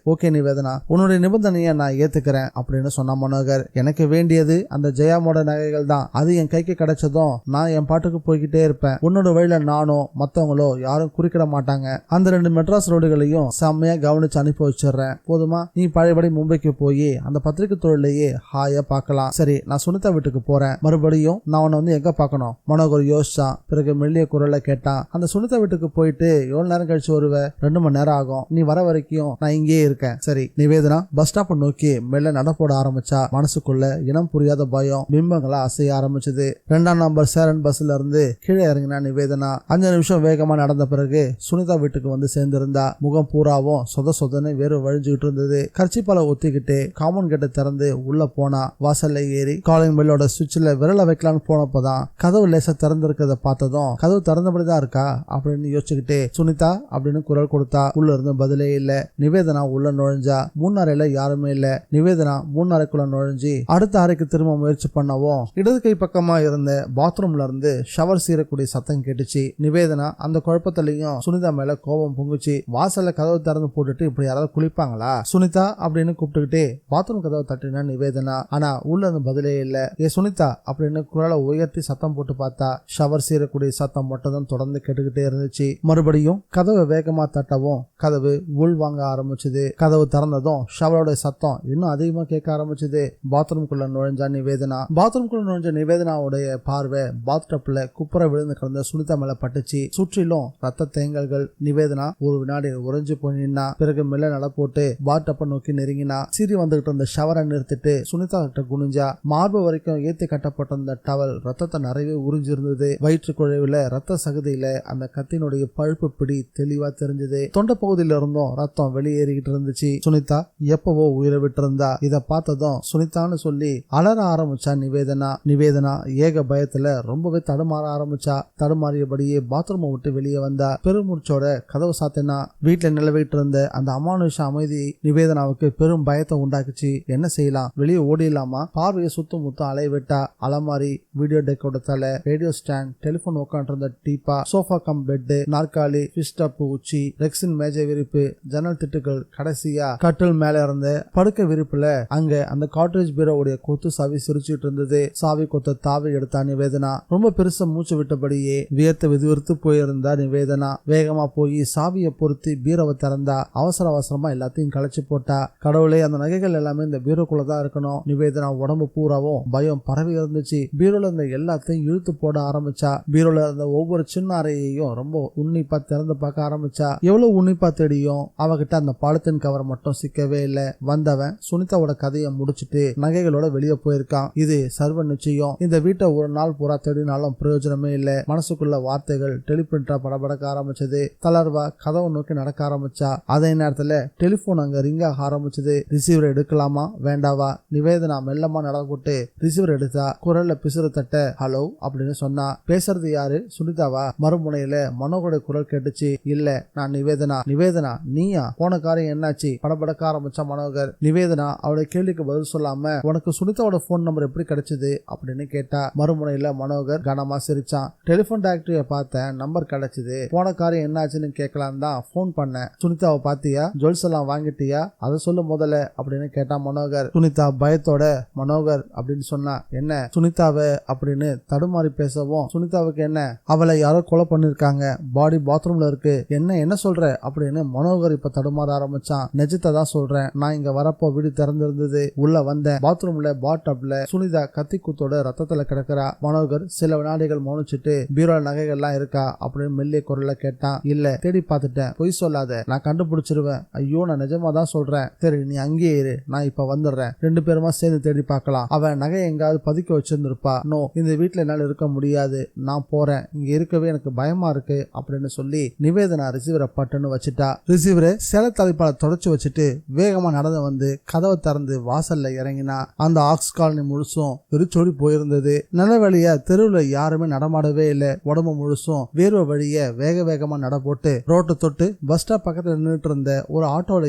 [SPEAKER 1] ஓகே நிவேதனா, உன்னுடைய நிபந்தனையை நான் ஏத்துக்கிறேன் அப்படின்னு சொன்ன மனோகர். எனக்கு வேண்டியது அந்த ஜெயாமோட நகைகள் தான். அது என் கைக்கு கிடைச்சதும் நான் என் பாட்டுக்கு போய்கிட்டே இருப்பேன். உன்னோட வழியில நானோ மத்தவங்களோ யாரும் குறுக்கிட மாட்டாங்க. அந்த 2 மெட்ராஸ் ரோடுகளையும் செம்மையா கவனிச்சு அனுப்பி வச்சிடுறேன். போதுமா? நீ பழையபடி மும்பைக்கு போய் அந்த பத்திரிகை தொழிலையே ஹாயா பார்க்கலாம். சரி, நான் சுனிதா வீட்டுக்கு போறேன். மறுபடியும் நான் உன்னை வந்து எங்க பார்க்கணும்? மனோகர் யோசிச்சான். பிறகு மெல்லிய குரல்ல கேட்டான். அந்த சுனிதா வீட்டுக்கு போயிட்டு எவ்வளவு நேரம் கழிச்சு வருவ? 2 மணி நேரம் ஆகும். நீ வர வரைக்கும் நான் இங்கேயே இருக்கேன். சரி. நிவேதனா பஸ் ஸ்டாப் நோக்கி மெல்ல நடப்போட ஆரம்பிச்சா. மனசுக்குள்ள இனம் புரியாத பயம் பிம்பங்களா அசைய ஆரம்பிச்சது. 2ஆம் நம்பர் சேரன் பஸ்ல இருந்து கீழே இறங்கினா நிவேதனா. 5 நிமிஷம் வேகமா நடந்த பிறகு சுனிதா வீட்டுக்கு வந்து சேர்ந்திருந்தா. முகம் பூராவும் சொத சொதன்னு வேறு வழிஞ்சுகிட்டு இருந்தது. கர்ச்சிப்பால ஒத்திக்கிட்டு காமன் கேட்டை திறந்து உள்ள போனா. வாசல்ல ஏறி காலிங் பெல்லோட சுவிட்ச்ல விரல வைக்கலான்னு போனப்பதான் கதவு லேசா திறந்திருக்கிறத பார்த்ததும் கதவு திறந்தபடிதான் இருக்கா அப்படின்னு யோசிச்சுக்கிட்டே சுனிதா அப்படின்னு குரல் கொடுத்தா. உள்ள இருந்து பதிலே இல்ல. நிவேதனா உள்ள நுழைஞ்சா. 3 அறையில யாருமே இல்ல. நிவேதனா 3 அறைக்குள்ள நுழைஞ்சி அடுத்த அறைக்கு திரும்ப முயற்சி பண்ணவும் இடது கை பக்கமா இருந்த பாத்ரூம்ல இருந்து ஷவர் சீரக்கூடிய சத்தம் கேட்டுச்சு. நிவேதனா அந்த குழப்பத்திலையும் சுனிதா மேல கோபம் பொங்குச்சு. வாசல்ல கதவு திறந்து போட்டுட்டு இப்படி யாராவது குளிப்பாங்களா? சுனிதா அப்படின்னு கூப்பிட்டுக்கிட்டே பாத்ரூம் கதவை தட்டினா நிவேதனா. ஆனா உள்ள இருந்து பதிலே இல்ல. ஏ சுனிதா அப்படின்னு குரலை உயர்த்தி சத்தம் போட்டு பார்த்தா ஷவர் சீரக்கூடிய சத்தம் மட்டும் தான் தொடர்ந்து கேட்டுக்கிட்டே இருந்துச்சு. மறுபடியும் கதவை வேகமா தட்டவும் கதவு உள் வாங்க ஆரம்பிச்சது. கதவு திறந்ததும் ஷவரோட சத்தம் இன்னும் அதிகமா கேட்க ஆரம்பிச்சது. பாத்ரூம்குள்ள நுழைஞ்சா நிவேதனா. பாத்ரூம்குள்ள நுழைஞ்ச நிவேதனாவுடைய பார்வை பாத்டப்ல குப்புற விழுந்து கிடந்த சுனிதா மேல பட்டுச்சு. சுற்றிலும் ரத்த தேங்கல்கள். நிவேதனா ஒரு வினாடி உறைஞ்சு போய் நின்னா. பிறகு மெல்ல நட போட்டு பாத்டப்ப நோக்கி நெருங்கினா. சீறி வந்துகிட்டு இருந்த ஷவரை நிறுத்திட்டு சுனிதா கிட்ட குனிஞ்சா. மார்பு வரைக்கும் ஏத்தி கட்டப்பட்டிருந்த டவல் ரத்தத்தை நிறைய உறிஞ்சிருந்தது. வயிற்று குழைவுல ரத்த சகதியில அந்த கத்தினுடைய பழுப்பு பிடி தெளிவா தெரிஞ்சது. தொண்டை பகுதியில இருந்தும் ரத்தம் வெளியேறிக்கிட்டு இருந்துச்சு. சுனிதா எப்பவோ உயிரை விட்டு இருந்தா. இத பார்த்ததும் சுனிதான்னு சொல்லி அலற ஆரம்பிச்சா நிவேதனா. நிவேதனா ஏக பயத்துல ரொம்பவே தடுமாற ஆரம்பிச்சா. தடுமாறியபடியே பாத்ரூமை விட்டு வெளியே வந்தா. பெருமூச்சோட கதவு சாத்தினா. வீட்டுல நிலவிட்டு இருந்த அந்த அமானுஷ அமைதி நிவேதனாவுக்கு பெரும் பயத்தை உண்டாக்குச்சு. என்ன செய்யலாம்? வெளியே ஓடிடலாமா? பார்வையை சுத்தம் முத்தம் அலைய விட்டா. அலமாரி, வீடியோ டெக்கோட தலை, ரேடியோ ஸ்டாண்ட், டெலிபோன் உட்காந்து இருந்த டீப்பா, சோஃபா கம் பெட், நாற்காலி, பிஸ்டப் உச்சி, ரெக்ஸின் மேஜை விரிப்பு, ஜன்னல் திட்டுகள், கடைசியா கட்டில் மேல இருந்த படுக்க விரிப்புல அங்க அந்த காட்ரேஜ் பீரோவுடைய கொத்து சாவி சிரிச்சுட்டு இருந்தது. சாவி கொத்த தாவி எடுத்தா நிவேதனா. ரொம்ப பெருசா மூச்சு விட்டபடியே வியர்த்து விறுவிறுத்து போயிருந்தா நிவேதனா. வேகமா போய் சாவியை பொருத்தி பீரோவை திறந்தா. அவசர அவசரமா எல்லாத்தையும் களைச்சு போட்டா. கடவுளே, அந்த நகைகள் எல்லாமே இந்த பீரோக்குள்ளதான் இருக்கணும். நிவேதனா உடம்பு பூராவும் பயம் பரவி இருந்துச்சு. பீரோல இருந்த எல்லாத்தையும் இழுத்து போட ஆரம்பிச்சா. பீரோல இருந்த ஒவ்வொரு சின்ன அறையையும் ரொம்ப உன்னிப்பா திறந்து பார்க்க ஆரம்பிச்சா. எவ்வளவு உன்னிப்பா தேடியும் அவகிட்ட அந்த பாலித்தீன் கவர் மட்டும் சிக்கவே இல்லை. வந்தவன் சுனிதாவோட கதையை முடிச்சுட்டு நகைகளோட வெளியே போயிருக்கான். இது சர்வ நிச்சயம். இந்த வீட்டை ஒரு நாள் பூரா தேடினாலும் பிரயோஜனமே இல்ல. மனசுக்குள்ள வார்த்தைகள் டெலிபிரிண்டா படபடக்க ஆரம்பிச்சது. தளர்வா கதவை நோக்கி நடக்க ஆரம்பிச்சா. அதே நேரத்துல டெலிபோன் அங்க ரிங் ஆக ஆரம்பிச்சது. ரிசீவர் எடுக்கலாமா வேண்டாவா? நிவேதனா மெல்லமா நடந்துட்டு ரிசீவர் எடுத்தா. குரல்ல பிசுறு தட்ட ஹலோ அப்படின்னு சொன்னா. பேசுறது யாரு? சுனிதாவா? மறுமுனையில மனோகருடைய குரல் கேட்டுச்சு. இல்ல, நான் நிவேதனா. நிவேதனா நீயா? போன காரியம் என்னாச்சு? படபடக்க ஆரம்பிச்சா மனோகர். நிவேதனா அவருடைய கேள்விக்கு பதில் சொல்லாம உனக்கு சுனிதாவோட போன் நம்பர் எப்படி கிடைச்சது அப்படின்னு கேட்டா. மறுமுனையில மனோகர் கனமா சிரிச்சான். டெலிபோன் டைரக்டரிய பார்த்தேன், நம்பர் கிடைச்சது. போன காரியம் என்னாச்சுன்னு கேட்கலாம் தான் போன் பண்ணேன். சுனிதாவை பாத்தியா? ஜுவல்ஸ் எல்லாம் வாங்கிட்டியா? அதை சொல்ல முதல்ல அப்படின்னு கேட்டா மனோகர். சுனிதா பயத்தோட மனோகர் அப்படின்னு சொன்னா. என்ன சுனிதாவை அப்படின்னு தடுமாறி பேசவும், சுனிதாவுக்கு என்ன? அவளை யாரோ கொலை பண்ணிருக்காங்க, பாடி பாத்ரூம்ல இருக்கு. என்ன சொல்ற அப்படின்னு மனோகர் இப்ப தடுமாற ஆரம்பிச்சான். நிஜத்தை தான் சொல்றேன். நான் இங்க வரப்போ வீடு திறந்திருந்தது. உள்ள வந்தேன். பாத்ரூம்ல பாட்டப்ல சுனிதா கத்தி குத்தோட ரத்தத்துல கிடக்குறா. மனோகர் சில வினாடிகள் மௌனிச்சுட்டு பீரோல நகைகள்லாம் இருக்கா அப்படின்னு மெல்லிய குரல்ல கேட்டான். இல்ல, தேடி பார்த்துட்டேன். பொய் சொல்லாத, நான் கண்டுபிடிச்சிருவேன். ஐயோ, நான் நிஜமா தான் சொல்றேன். சரி, நீ அங்கேயே இரு, நான் இப்ப வந்துடுறேன். 2 பேருமா சேர்ந்து தேடி பார்க்கலாம். அவன் நகை எங்காவது பதுக்கி வச்சிருந்திருப்பா. நோ, இந்த வீட்டுல என்னால இருக்க முடியாது, நான் போறேன். இங்க இருக்கவே எனக்கு பயமா இருக்கு அப்படின்னு சொல்லி நிவேதனா ரிசீவரை பட்டுன்னு வச்சுட்டா. ரிசீவரை சேல தலைப்பால தொடச்சு வச்சுட்டு வேகமா நடந்து வந்து கதவை திறந்து வாசல்ல இறங்கினா. அந்த ஆக்ஸ் காலனி முழுசும் வெறிச்சோடி போயிருந்தது. நல்ல வழியா தெருவுல யாருமே நடமாடவே இல்லை. உடம்பு முழுசும் வேர்வை வழிய வேக வேகமா நட போட்டு ரோட்டை தொட்டு பஸ் ஸ்டாப் பக்கத்துல நின்றுட்டு இருந்த ஒரு ஆட்டோல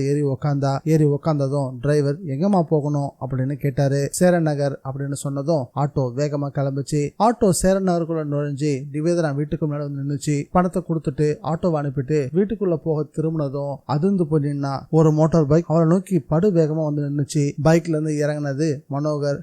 [SPEAKER 1] ஏறி உக்காந்ததும் டிரைவர் எங்கம்மா போகணும் அப்படின்னு கேட்டாரு. சேரன் நகர் அப்படின்னு சொன்னதும் ஆட்டோ வேகமா கிளம்பிச்சு. ஆட்டோ சேரன் நகருக்குள்ள நுழைஞ்சு நிவேதனா வீட்டுக்கு முன்னாடி நின்னுச்சு. பணத்தை கொடுத்துட்டு ஆட்டோவை அனுப்பிட்டு வீட்டுக்குள்ள போக திரும்பினதும் அதிர்ந்து போய் நின்னா. ஒரு மோட்டார் பைக் அவளை நோக்கி படு வேகமா வந்து நின்னுச்சு. பைக்ல இருந்து இறங்கினது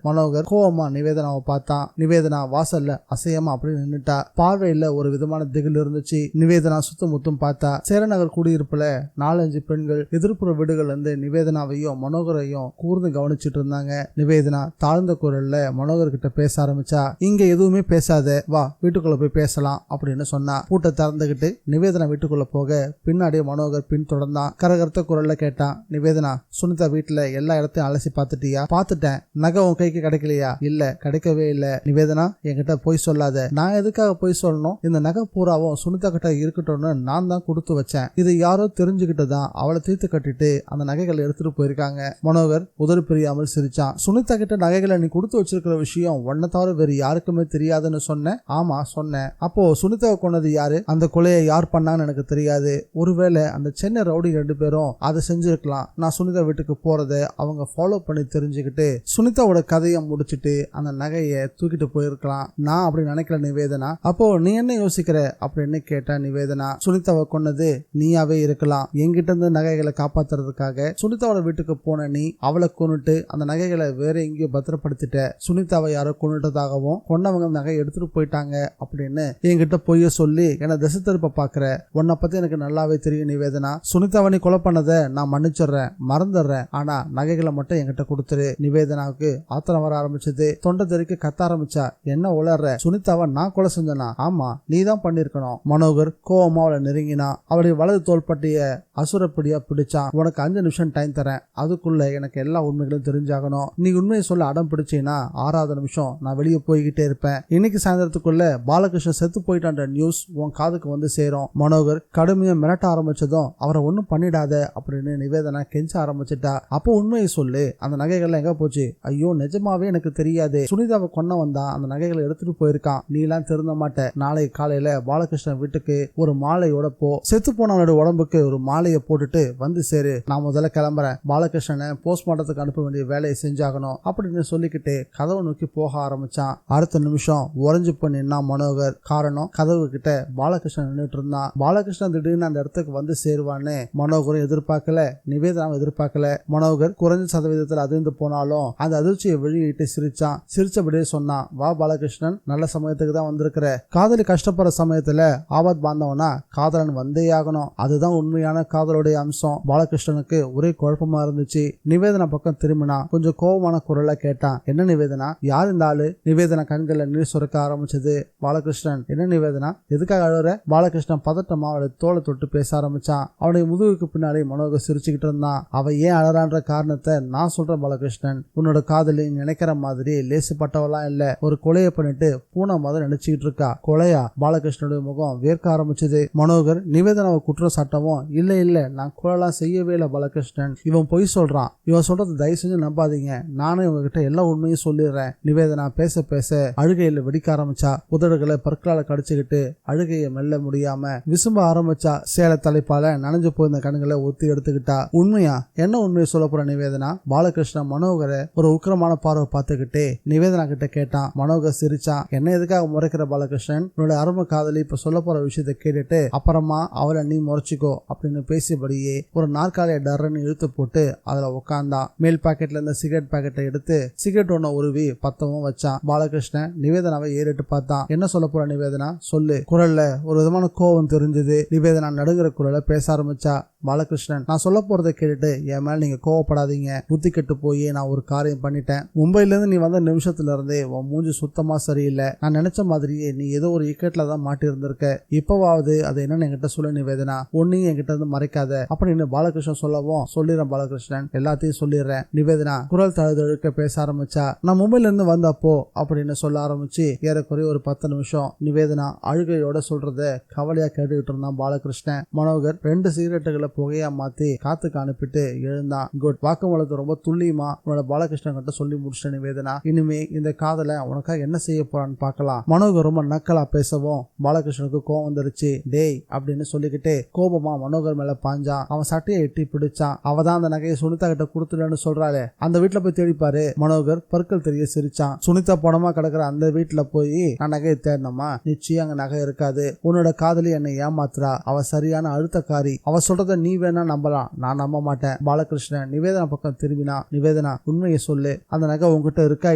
[SPEAKER 1] மனோகர் கோவமா நிவேதனாவை பார்த்தான். நிவேதனா வாசல்ல அசையமா அப்படி நின்னுட்டா. பார்வையில ஒரு விதமான திகில் இருந்துச்சு. நிவேதனா சுத்தமுத்தும் பார்த்தா. சேரநகர் குடியிருப்புல 4-5 பெண்கள் எதிர்ப்புற வீடுகள்ல இருந்து நிவேதனாவையும் மனோகரையும் கூர்ந்து கவனிச்சுட்டு இருந்தாங்க. நிவேதனா தாழ்ந்த குரல்ல மனோகர் கிட்ட பேச ஆரம்பிச்சா. இங்க எதுவுமே பேசாத, வா வீட்டுக்குள்ள போய் பேசலாம் அப்படின்னு சொன்னா. பூட்டை திறந்துகிட்டு நிவேதனா வீட்டுக்குள்ள போக பின்னாடியே மனோகர் பின் தொடர்ந்தான். கரகரத்த குரல்ல கேட்டான். நிவேதனா, சுனிதா வீட்டுல எல்லா இடத்தையும் அலசி பார்த்துட்டியா? பார்த்துட்டேன். நகை உன் கைக்கு கிடைக்கலையா? இல்ல, கிடைக்கவே இல்ல. நிவேதனா, என்கிட்ட போய் சொல்லாத. நான் எதுக்காக போய் சொல்லணும்? இந்த நகை பூராவும் சுனிதா கிட்ட இருக்கட்டும்னு நான் தான் கொடுத்து வச்சேன். இது யாரோ தெரிஞ்சுக்கிட்டு தான் அவளை தீர்த்து கட்டிட்டு அந்த நகைகளை எடுத்துட்டு போயிருக்காங்க. மனோகர் உதறு பிரியாமல் சிரிச்சான். சுனிதா கிட்ட நகைகளை நீ கொடுத்து வச்சிருக்கிற விஷயம் ஒன்ன தவிர வேறு யாருக்குமே தெரியாதுன்னு சொன்னேன். ஆமா சொன்னேன். அப்போ சுனிதாவை கொண்டது யாரு? அந்த கொலையை யார் பண்ணான்னு எனக்கு தெரியாது. ஒருவேளை அந்த சென்னை ரவுடி 2 பேரும் அதை செஞ்சிருக்கலாம். நான் சுனிதா வீட்டுக்கு போறத அவங்க ஃபாலோ பண்ணி தெரிஞ்சுக்கிட்டு சுனிதாவோட கதையை முடிச்சுட்டு அந்த நகையை தூக்கிட்டு போயிருக்கலாம். நான் அப்படி நினைக்கல நிவேதனா. அப்போ நீ என்ன யோசிக்கிற அப்படின்னு கேட்டா நிவேதனா. சுனிதாவை கொன்னது நீயாவே இருக்கலாம். என்கிட்ட இருந்து நகைகளை காப்பாத்துறதுக்காக சுனிதாவோட வீட்டுக்கு போன நீ அவளை கொன்னுட்டு அந்த நகைகளை வேற எங்கேயோ பத்திரப்படுத்திட்ட. சுனிதாவை யாரோ கொன்னுட்டதாகவும் கொன்னவங்க நகை எடுத்துட்டு போயிட்டாங்க அப்படின்னு என்கிட்ட பொய்ய சொல்லி என்ன திசை திருப்ப பாக்குற. உன்னை பத்தி எனக்கு நல்லாவே தெரியும் நிவேதனா. சுனிதாவை நீ கொலை பண்ணதை நான் மன்னிச்சிடுறேன், மறந்துடுறேன். ஆனா நகைகளை மட்டும் என்கிட்ட கொடுத்துரு. நிவேதனாவுக்கு ஆத்திரம் வர ஆரம்பிச்சது. தொண்டை தெறிக்க கத்த ஆரம்பிச்சா. என்ன உளர்ற? சுனிதாவை நான் கொலை செஞ்சனா? ஆமா, நீ தான் பண்ணிருக்கணும். மனோகர் கோவமா அவளை நெருங்கினா. அவளுடைய வலது தோள்பட்டிய அசுரப்படியா பிடிச்சான். உனக்கு 5 நிமிஷம் டைம் தரேன், அதுக்குள்ள எனக்கு எல்லா உண்மைகளும் தெரிஞ்சாகணும். நீ உண்மையை சொல்ல அடம் பிடிச்சீன்னா 6வது நிமிஷம் நான் வெளியே போய்கிட்டே இருப்பேன். இன்னைக்கு சாயந்தரத்துக்குள்ள பாலகிருஷ்ணன் செத்து போயிட்டான்ற நியூஸ் உன் காதுக்கு வந்து சேரும். மனோகர் கடுமையா மிரட்ட ஆரம்பிச்சதும் அவரை ஒன்னும் பண்ணிடாத அப்படின்னு நிவேதனா கெஞ்ச ஆரம்பிச்சுட்டா. அப்போ உண்மையை சொல்லு, அந்த நகைகள்லாம் எங்க போச்சு? ஐயோ, நிஜமாவே எனக்கு தெரியாது. சுனிதாவை கொன்ன வந்தா அந்த நகைகளை எடுத்துட்டு போயிருக்கான். நீ எல்லாம் திருந்த மாட்ட. நாளைக்கு காலையில பாலகிருஷ்ணன் வீட்டுக்கு ஒரு மாலையோட போ. செத்து போனவனோட உடம்புக்கு ஒரு மாலையை போட்டுட்டு வந்து சேரு. நான் முதல்ல கிளம்புறேன். பாலகிருஷ்ணனை போஸ்ட்மார்ட்டத்துக்கு அனுப்ப வேண்டிய வேலையை செஞ்சாகணும் அப்படின்னு சொல்லிக்கிட்டு கதவை நோக்கி போக ஆரம்பிச்சான். அடுத்த நிமிஷம் உறைஞ்சு போய் நின்னா மனோகர். காரணம், கதவு கிட்ட பாலகிருஷ்ணன் நின்றுட்டு இருந்தான். பாலகிருஷ்ணன் திடீர்னு அந்த இடத்துக்கு வந்து சேருவான்னு மனோகரும் எதிர்பார்க்கல, நிவேதனாவும் எதிர்பார்க்கல. மனோகர் குறைஞ்ச சதவீதத்தில் அதிர்ந்து போனாலும் அந்த அதிர்ச்சியை வெளியிட்டு சிரிச்சான். சிரிச்சபடியே சொன்னான். வா பாலகிருஷ்ணன், நல்ல சமயத்துக்கு தான் வந்திருக்கிற. காதலி கஷ்டப்படுற சமயத்துல ஆபத் பாந்தவனா காதலன் வந்தே ஆகணும். அதுதான் உண்மையான காதலுடைய அம்சம். பாலகிருஷ்ணனுக்கு ஒரே குழப்பமா இருந்துச்சு. நிவேதனா பக்கம் திரும்பினா. கொஞ்சம் கோபமான குரல்ல கேட்டான். என்ன நிவேதனா, யார் இந்த ஆளு? நிவேதனா கண்கள்ல நீர் சுரக்க ஆரம்பிச்சது. பாலகிருஷ்ணன், என்ன நிவேதனா, எதுக்காக அழுற? பாலகிருஷ்ணன் பதட்டமா அவளை தோலை தொட்டு பேச ஆரம்பிச்சான். அவனுடைய முதுகுக்கு பின்னாடி மனோகர் சிரிச்சுக்கிட்டு இருந்தான். அவ ஏன் அழறான்ற காரணத்தை நான் சொல்றேன் பாலகிருஷ்ணன். உன்னோட காதலி நினைக்கிற மாதிரி லேசுப்பட்டவெல்லாம் இல்ல, ஒரு கொலையை பண்ணிட்டு பூனை மாதிரி நினைச்சுக்கிட்டு இருக்கா. கொலையா? பாலகிருஷ்ணனுடைய முகம் வேர்க்க ஆரம்பிச்சது. மனோகர் நிவேதனாவை குற்றம் சாட்டவும், இல்ல இல்ல நான் கொலைலாம் செய்யவே இல்லை பாலகிருஷ்ணன், இவன் பொய் சொல்றான், இவன் சொல்றது தயவு செஞ்சு நம்பாதீங்க, நானும் இவங்க கிட்ட எல்லா உண்மையும் சொல்லிடுறேன். நிவேதனா பேச பேச அழுகையில வெடிக்க ஆரம்பிச்சா. உதடுகளை பற்களால கடிச்சுக்கிட்டு அழுகையை மெல்ல முடியாம விசும்ப ஆரம்பிச்சா. சேலை தலைப்பால நனைஞ்சு போயிருந்த கண்களை ஒத்தி எடுத்துக்கிட்டா. உண்மையா? என்ன உண்மையை சொல்ல போற நிவேதனா? பாலகிருஷ்ணன் மனோகரை ஒரு உக்கிரமான பார்வை பார்த்துக்கிட்டே நிவேதனா கிட்ட கேட்டான். மனோகர் சிரிச்சான். என்ன எதுக்காக முறைக்கிற பாலகிருஷ்ணன்? உன்னோட அருமை காதலி இப்ப சொல்ல போற விஷயத்த கேட்டுட்டு அப்புறமா அவளை நீ முறைச்சிக்கோ அப்படின்னு பேசியபடியே ஒரு நாற்காலியை டர்ன்னு இழுத்து போட்டு அதுல உட்கார்ந்தான். மேல் பாக்கெட்ல இருந்த சிகரெட் பாக்கெட்டை எடுத்து சிகரெட் ஒன்ன உருவி பத்தவும் வச்சான். பாலகிருஷ்ணன் நிவேதனாவை ஏறிட்டு பார்த்தான். என்ன சொல்ல போற நிவேதனா? சொல்லு. குரல்ல ஒரு விதமான கோபம் தெரிஞ்சது. நிவேதனா நடுங்கிற குரலை பேச ஆரம்பிச்சா. பாலகிருஷ்ணன், நான் சொல்ல போறதை கேட்டுட்டு என் மேல நீங்க கோவப்படாதீங்க. புத்தி கெட்டு போய் நான் ஒரு காரியம் பண்ணிட்டேன். மும்பைல இருந்து நீ வந்த நிமிஷத்துல இருந்தே உன் மூஞ்சி சுத்தமா சரியில்லை. நான் நினைச்ச மாதிரியே நீ ஏதோ ஒரு இக்கட்ல தான் மாட்டி இருந்திருக்க. இப்பவாவது அது என்னன்னு என்கிட்ட சொல்ல நிவேதனா, ஒன்னையும் என்கிட்ட இருந்து மறைக்காத அப்படின்னு பாலகிருஷ்ணன் சொல்லவும், சொல்லிடுறேன் பாலகிருஷ்ணன், எல்லாத்தையும் சொல்லிடுறேன். நிவேதனா குரல் தழுதழுக்க பேச ஆரம்பிச்சா. நான் மும்பைல இருந்து வந்தப்போ அப்படின்னு சொல்ல ஆரம்பிச்சு ஏறக்குறைய ஒரு 10 நிமிஷம் நிவேதனா அழுகையோட சொல்றத கவலையா கேட்டுக்கிட்டு இருந்தான் பாலகிருஷ்ணன். மனோகர் 2 சிகரெட்டுகளை புகையா மாத்தி காத்துக்கு அனுப்பிட்டு எழுந்தான். குட், வாக்குமூலத்தை ரொம்ப துல்லியமா உன்னோட பாலகிருஷ்ணன் கிட்ட சொல்லி முடிச்சிட்ட நிவேதனா. இனிமே இந்த காதலை உனக்காக என்ன செய்ய போறான்னு பார்க்கலாம். மனோகர் ரொம்ப நக்கலா பேசவும் பாலகிருஷ்ணனுக்கு கோபம் வந்துருச்சு. டேய் அப்படின்னு சொல்லிக்கிட்டு கோபமா மனோகர் மேல பாஞ்சான். அவன் சட்டையை எட்டி பிடிச்சான். அவதான் அந்த நகையை சுனிதா கிட்ட கொடுத்துடன்னு சொல்றாளே, அந்த வீட்டுல போய் தேடிப்பாரு. மனோகர் பற்கள் தெரிய சிரிச்சான். சுனிதா பணமா கிடக்குற அந்த வீட்டுல போய் நான் நகையை தேடணுமா? நிச்சயம் அங்க நகை இருக்காது. உன்னோட காதலி என்னை ஏமாத்துறா. அவ சரியான அழுத்தக்காரி. அவ சொல்றத நீ வேணா நம்பலாம், நான் நம்ப மாட்டேன். பாலகிருஷ்ணன் நிவேதனா பக்கம் திரும்பினா. நிவேதனா உண்மையை சொல்லு, அந்த நகை உங்ககிட்ட இருக்கா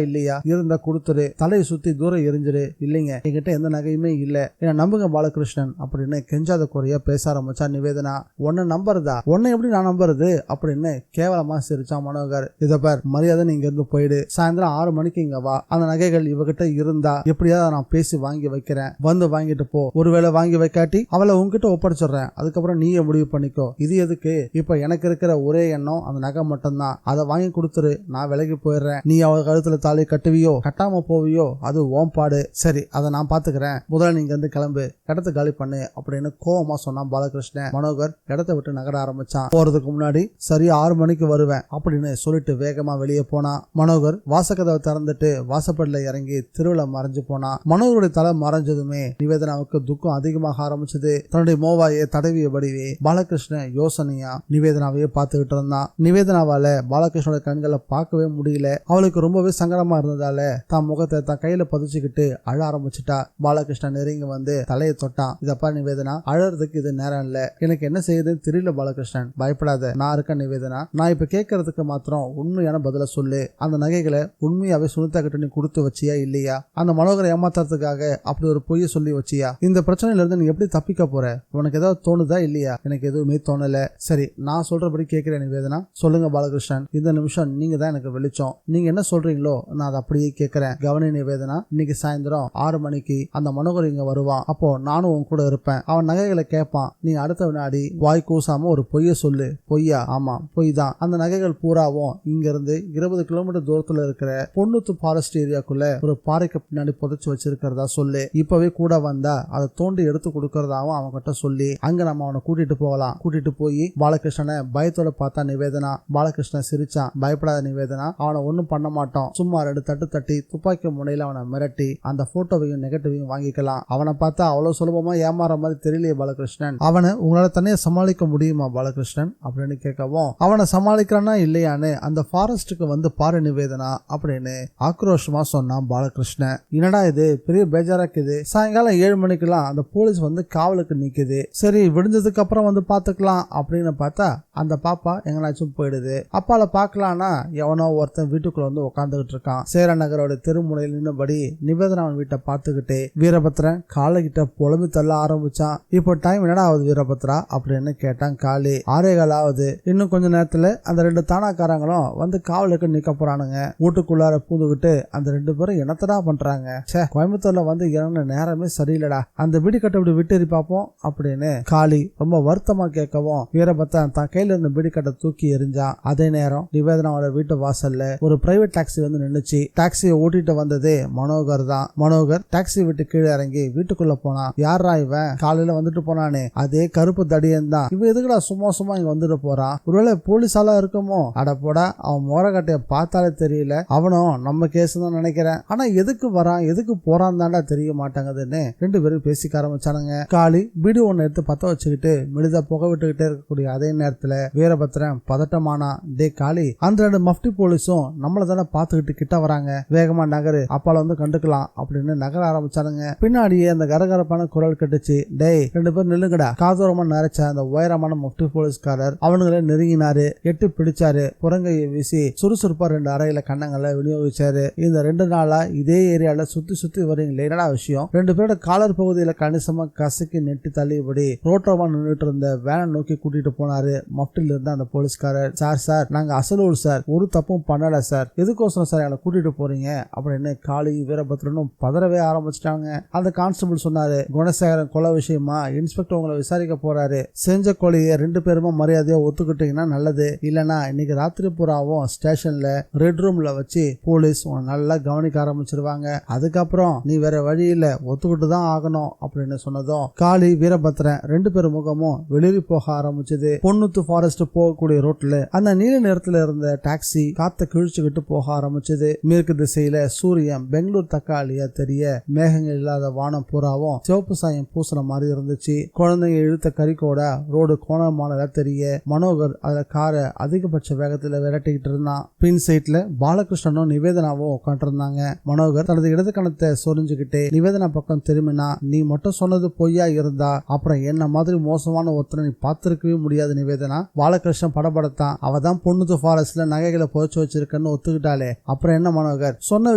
[SPEAKER 1] இல்லையா? இருந்தா கொடுத்துரு, தலையை சுத்தி தூரம் எரிஞ்சிரு. இல்லைங்க, என்கிட்ட எந்த நகையுமே இல்ல, என்ன நம்புங்க பாலகிருஷ்ணன் அப்படின்னு கெஞ்சாத குறையா பேச ஆரம்பிச்சா நிவேதனா. உன்னை நம்புறதா? உன்னை எப்படி நான் நம்புறது அப்படின்னு கேவலமா சிரிச்சான் மனோகர். இத பார், மரியாதை நீங்க இருந்து போயிடு. சாயந்தரம் 6 மணிக்கு இங்க வா. அந்த நகைகள் இவகிட்ட இருந்தா எப்படியாவது நான் பேசி வாங்கி வைக்கிறேன், வந்து வாங்கிட்டு போ. ஒருவேளை வாங்கி வைக்காட்டி அவளை உங்ககிட்ட ஒப்படைச்சிடுறேன். அதுக்கப்புறம் நீயே முடிவு பண்ணிக்கோ. இது எதுக்கு? இப்ப எனக்கு இருக்கிற ஒரே எண்ணம் அந்த நகை மட்டும்தான். அதை வாங்கி கொடுத்துரு, நான் விலகி போயிடுறேன். நீ அவ கழுத்துல தாலி கட்டுவியோ கட்டாம போவியோ அது ஓம்பாடு. சரி, அதை நான் பாத்துக்கிறேன். முதல்ல நீங்க இருந்து கிளம்பு, இடத்த காலி பண்ணு அப்படின்னு கோவமா சொன்னான் பாலகிருஷ்ணன். மனோகர் இடத்தை விட்டு நகர ஆரம்பிச்சான். போறதுக்கு முன்னாடி சரியா 6 மணிக்கு வருவேன் அப்படின்னு சொல்லிட்டு வேகமா வெளியே போனான். மனோகர் வாசக்கதவை திறந்துட்டு வாசப்படில இறங்கி திருவிழா மறைஞ்சு போனான். மனோகருடைய தலை மறைஞ்சதுமே நிவேதனாவுக்கு துக்கம் அதிகமாக ஆரம்பிச்சது. தன்னுடைய மோவாயை தடவியபடியே பாலகிருஷ்ணன் யோசனையா நிவேதனாவையே பார்த்துக்கிட்டு இருந்தான். நிவேதனாவால பாலகிருஷ்ணோட கண்களை பார்க்கவே முடியல. அவளுக்கு ரொம்பவே சங்கடமா இருந்ததால தான் முகத்தை தான் கையில பதிச்சுக்கிட்டு அழ ஆரம்பிச்சுட்டா. பாலகிருஷ்ணன் நெருங்கி வந்து தலையை தொட்டான். இதப்பா நிவேதனா, அழறதுக்கு இது நேரம் இல்ல, எனக்கு என்ன செய்யுதுன்னு தெரியல பாலகிருஷ்ணன், பயப்படாத, நான் இருக்க நிவேதனா. நான் இப்ப கேட்கறதுக்கு மாத்திரம் உண்மையான பதில சொல்லு. அந்த நகைகளை உண்மையாவே சுனிதா கிட்ட நீ கொடுத்து வச்சியா இல்லையா? அந்த மனோகரை ஏமாத்துறதுக்காக அப்படி ஒரு பொய்ய சொல்லி வச்சியா? இந்த பிரச்சனையில இருந்து நீ எப்படி தப்பிக்க போற? உனக்கு ஏதாவது தோணுதா இல்லையா? எனக்கு எதுவுமே தோணல. சரி, நான் சொல்றபடி கேட்கிறேன் நிவேதனா. சொல்லுங்க பாலகிருஷ்ணன், இந்த நிமிஷம் நீங்க தான் எனக்கு வெளிச்சம். நீங்க என்ன சொல்றீங்களோ நான் அதை அப்படியே கேட்கிறேன். கவனி நிவேதனா, இன்னைக்கு சாயந்தரம் 6 மணிக்கு அந்த மனோகர் இங்க வருவான். அப்போ நானும் உன் கூட இருப்பேன். அவன் நகைகளை கேட்பான். நீ அடுத்த வினாடி வாய் கூசாம ஒரு பொய்ய சொல்லு. பொய்யா? ஆமா, பொய் தான். அந்த நகைகள் பூராவும் இங்க இருந்து 20 கிலோமீட்டர் தூரத்துல இருக்கிற பொன்னுத்து ஃபாரஸ்ட் ஏரியாக்குள்ள ஒரு பாறைக்கு பின்னாடி புதைச்சு வச்சிருக்கிறதா சொல்லு. இப்பவே கூட வந்தா அதை தோண்டி எடுத்து கொடுக்கறதாவும் அவன் கிட்ட சொல்லி அங்க நம்ம அவனை கூட்டிட்டு போகலாம். கூட்டிட்டு போய் பாலகிருஷ்ணனை பயத்தோட பார்த்தா நிவேதனா. பாலகிருஷ்ணன் சிரிச்சான். பயப்படாத நிவேதனா, அவனை ஒன்னும் பண்ண மாட்டோம். சும்மா 2 தட்டு தட்டி துப்பாக்கி முனையில அவனை மிரட்டி அந்த போட்டோவையும் நெகட்டிவையும் வாங்கிக்கலாம். அவனை பார்த்தா அவ்வளவு சுலபமா ஏமாற மாதிரி தெரியலையே பாலகிருஷ்ணன். அவனை உங்களால தனியா சமாளிக்க முடியுமா பாலகிருஷ்ணன் அப்படின்னு கேட்கவும், அவனை சமாளிக்கிறானா இல்லையான்னு அந்த ஃபாரஸ்டுக்கு வந்து பாரு நிவேதனா அப்படின்னு ஆக்ரோஷமா சொன்னான் பாலகிருஷ்ணன். என்னடா இது பெரிய பேஜாராக்குது. சாயங்காலம் 7 மணிக்கெல்லாம் அந்த போலீஸ் வந்து காவலுக்கு நிக்குது. சரி, விடிஞ்சதுக்கு அப்புறம் வந்து பாத்துக்கலாம் அப்படின்னு பார்த்தா அந்த பாப்பா எங்கனாச்சும் போயிடுது. அப்பால பாக்கலாம்னா எவனோ ஒருத்தன் வீட்டுக்குள்ள வந்து உட்காந்துக்கிட்டு இருக்கான். சேரநகரோட தெருமுனையில் நின்னபடி நிவேதனா அவன் வீட்டை பார்த்துக்கிட்டே வீரபத்ரன் காலைகிட்ட புலம்பி தள்ள ஆரம்பிச்சான். இப்போ டைம் என்னடா ஆகுது வீரபத்ரா அப்படின்னு கேட்டான் காளி. 6:15 ஆகுது. இன்னும் கொஞ்ச நேரத்துல அந்த 2 தானாக்காரங்களும் வந்து காவலுக்கு நிக்க போறானுங்க. வீட்டுக்குள்ளார பூந்துகிட்டு அந்த 2 பேரும் என்னத்தடா பண்றாங்க? சே, கோயம்புத்தூர்ல வந்து இறங்கின நேரமே சரியில்லடா, அந்த வீடு கட்ட இப்படி விட்டு பாப்போம் அப்படின்னு காளி ரொம்ப வருத்தமா கேட்கவும் கேட்கவும் வீரபத்ரன் தான் கையில இருந்த பிடிக்கட்டை தூக்கி எரிஞ்சான். அதே நேரம் நிவேதனாவோட வீட்டு வாசல்ல ஒரு பிரைவேட் டாக்ஸி வந்து நின்னுச்சு. டாக்ஸியை ஓட்டிட்டு வந்ததே மனோகர் தான். மனோகர் டாக்ஸி விட்டு கீழே இறங்கி வீட்டுக்குள்ள போனா. யாரா இவன், காலையில வந்துட்டு போனானே அதே கருப்பு தடியன் தான். இவன் எதுக்குடா சும்மா இங்க வந்துட்டு போறான், ஒருவேளை போலீஸால இருக்குமோ? அட போடா, அவன் மோரக்கட்டைய பார்த்தாலே தெரியல, அவனும் நம்ம கேஸ் தான் நினைக்கிறேன். ஆனா எதுக்கு வரான் எதுக்கு போறான் தாண்டா தெரிய மாட்டாங்குதுன்னு ரெண்டு பேரும் பேசிக்க ஆரம்பிச்சானுங்க. காளி பீடி ஒண்ணு எடுத்து பத்த வச்சுக்கிட்டு மெலிதா புகை விட்டுக்கிட்டே இருக்கக்கூடிய அதே நேரத்துல வீரபத்ரன் பதட்டமானா. டே காளி, அந்த 2 மஃப்டி போலீஸும் நம்மள தானே பாத்துக்கிட்டு கிட்ட வராங்க, வேகமா நகரு, அப்பால வந்து கண்டுக்கலாம் அப்படின்னு நகர ஆரம்பிச்சானுங்க. பின்னாடியே அந்த கரகரப்பான குரல் கட்டுச்சு. டேய் 2 பேர் நில்லுங்கடா. காதோரமா நரைச்ச அந்த உயரமான மஃப்டி போலீஸ்காரர் அவனுங்களே நெருங்கினாரு. எட்டு பிடிச்சாரு. புறங்கையை வீசி சுறுசுறுப்பா 2 அறையில கண்ணங்களை விநியோகிச்சாரு. இந்த 2 நாளா இதே ஏரியால சுத்தி வரீங்களே, என்னடா விஷயம்? 2 பேரோட காலர் பகுதியில கணிசமா கசக்கி நெட்டி தள்ளிபடி ரோட்டோவா நின்றுட்டு இருந்த வேனை நோக்கி கூட்டிட்டு போனாரு மஃப்டில இருந்த அந்த போலீஸ்காரர். சார் நாங்க அசலூர் சார், ஒரு தப்பும் பண்ணல சார், எதுக்கோசரம் சார் எங்களை கூட்டிட்டு போறீங்க அப்படின்னு காளி வீரபத்ரனும் பதறவே ஆரம்பிச்சிட்டாங்க. அந்த கான்ஸ்டபிள் சொன்னாரு, குணசேகரன் கொலை விஷயமா இன்ஸ்பெக்டர் உங்களை விசாரிக்க போறாரு. செஞ்ச கொலையை 2 பேருமே மரியாதையா ஒத்துக்கிட்டீங்கன்னா நல்லது, இல்லனா இன்னைக்கு ராத்திரி பூராவும் ஸ்டேஷன்ல ரெட் ரூம்ல வச்சு போலீஸ் உன்னை நல்லா கவனிக்க ஆரம்பிச்சிருவாங்க. அதுக்கப்புறம் நீ வேற வழி இல்ல, ஒத்துக்கிட்டு தான் ஆகணும் அப்படின்னு சொன்னதும் காளி வீரபத்ரன் 2 பேரும் முகமும் வெளியே போக ஆரம்பிச்சது. பொன்னுத்து ஃபாரஸ்ட் போகக்கூடிய ரோட்ல அந்த நீல நிறத்துல இருந்த டாக்ஸி காத்த கிழிச்சுக்கிட்டு போக ஆரம்பிச்சது. மேற்கு திசையில சூரியன் பெங்களூர் தக்காளியா தெரிய மேகங்கள் இல்லாத வானம் பூராவும் சிவப்பு சாயம் பூசுற மாதிரி இருந்துச்சு. குழந்தைங்க இழுத்த கறிக்கோட ரோடு கோணமான தெரிய மனோகர் அதுல காரை அதிகபட்ச வேகத்துல விரட்டிக்கிட்டு இருந்தான். பின் சைட்ல பாலகிருஷ்ணனும் நிவேதனாவும் உட்காந்து இருந்தாங்க. மனோகர் தனது இடது கணத்தை சொரிஞ்சுக்கிட்டே நிவேதனா பக்கம் திரும்பினா. நீ மட்டும் சொன்னது பொய்யா இருந்தா அப்புறம் என்ன மாதிரி மோசமான ஒருத்தனை நீ பார்த்திருக்கவே முடியாது நிவேதனா. பாலகிருஷ்ணன் படபடத்தான். அவதான் பொண்ணுத்து ஃபாரஸ்ட்ல நகைகளை புதைச்சு வச்சிருக்கன்னு ஒத்துக்கிட்டாலே அப்புறம் என்ன மனோகர், சொன்ன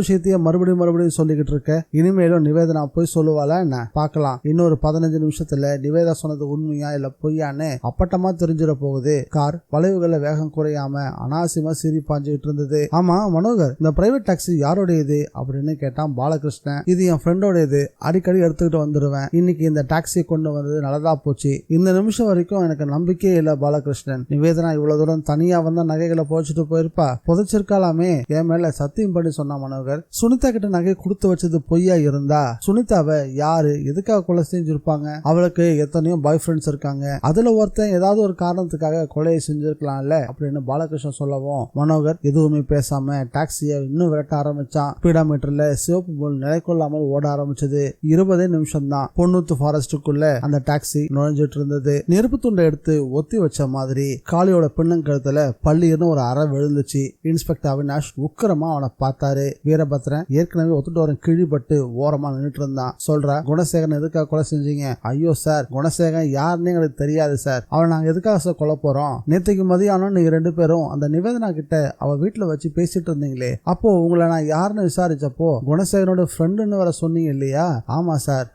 [SPEAKER 1] விஷயத்தையே மறுபடியும் சொல்லிக்கிட்டு இருக்க? இனிமேலும் நிவேதனா போய் சொல்லுவாளா என்ன? பார்க்கலாம். இன்னொரு 15 நிமிஷத்துல நிவேதா சொன்னது உண்மையா இல்ல பொய்யான்னு அப்பட்டமா தெரிஞ்சிட போகுது. கார் வளைவுகளை வேகம் குறையாம அனாவசியமா சீறி பாஞ்சுக்கிட்டு இருந்தது. ஆமா மனோகர், இந்த பிரைவேட் டாக்ஸி யாரோடையது அப்படின்னு கேட்டான் பாலகிருஷ்ணன். இது என் ஃப்ரெண்டோடையது, அடிக்கடி எடுத்துக்கிட்டு வந்துருவேன். இன்னைக்கு இந்த டாக்ஸியை கொண்டு வந்தது நல்லதா போச்சு. இந்த நிமிஷம் வரைக்கும் எனக்கு நம்பிக்கையே இல்ல பாலகிருஷ்ணன். நிவேதனா இவ்வளவு தூரம் தனியா வந்த நகைகளை புதைச்சிட்டு போயிருப்பா, புதைச்சிருக்காலாமே, என் மேல சத்தியம் பண்ணி சொன்னா மனோகர். சுனிதா கிட்ட நகை கொடுத்து வச்சது பொய்யா இருந்தா சுனிதாவை யாரு எதுக்காக கொலை செஞ்சிருப்பாங்க? அவளுக்கு எத்தனையோ பாய் ஃப்ரெண்ட்ஸ் இருக்காங்க, அதுல ஒருத்தன் ஏதாவது ஒரு காரணத்துக்காக கொலையை செஞ்சிருக்கலாம்ல அப்படின்னு பாலகிருஷ்ணன் சொல்லவும் மனோகர் எதுவுமே பேசாம டாக்ஸியை இன்னும் விரட்ட ஆரம்பிச்சான். ஸ்பீடாமீட்டர்ல சிவப்பு போல் நிலை கொள்ளாமல் ஓட ஆரம்பிச்சது. 20 நிமிஷம் தான் பொன்னுத்து ஃபாரஸ்டுக்குள்ள அந்த டாக்ஸி நுழைஞ்சிட்டு இருந்தது. நெருப்பு துண்டை எடுத்து ஒத்தி வச்ச மாதிரி காளியோட பின்னங்கழுத்துல பள்ளின்னு ஒரு அறை விழுந்துச்சு. இன்ஸ்பெக்டர் அவினாஷ் உக்கிரமா அவனை பார்த்தாரு. வீரபத்ரன் ஏற்கனவே ஒத்துட்டு வர கிழிபட்டு ஓரமா நின்றுட்டு இருந்தான். சொல்ற, குணசேகரன் எதுக்காக கொலை செஞ்சீங்க? ஐயோ சார், குணசேகரன் யாருன்னு எங்களுக்கு தெரியாது சார், அவனை நாங்க எதுக்காக சார் கொலை போறோம்? நேற்றுக்கு மதியானம் நீங்க 2 பேரும் அந்த நிவேதனா கிட்ட அவ வீட்டுல வச்சு பேசிட்டு இருந்தீங்களே, அப்போ உங்களை நான் யாருன்னு விசாரிச்சப்போ குணசேகரனோட ஃப்ரெண்டுன்னு வர சொன்னீங்க இல்லையா? ஆமா சார்,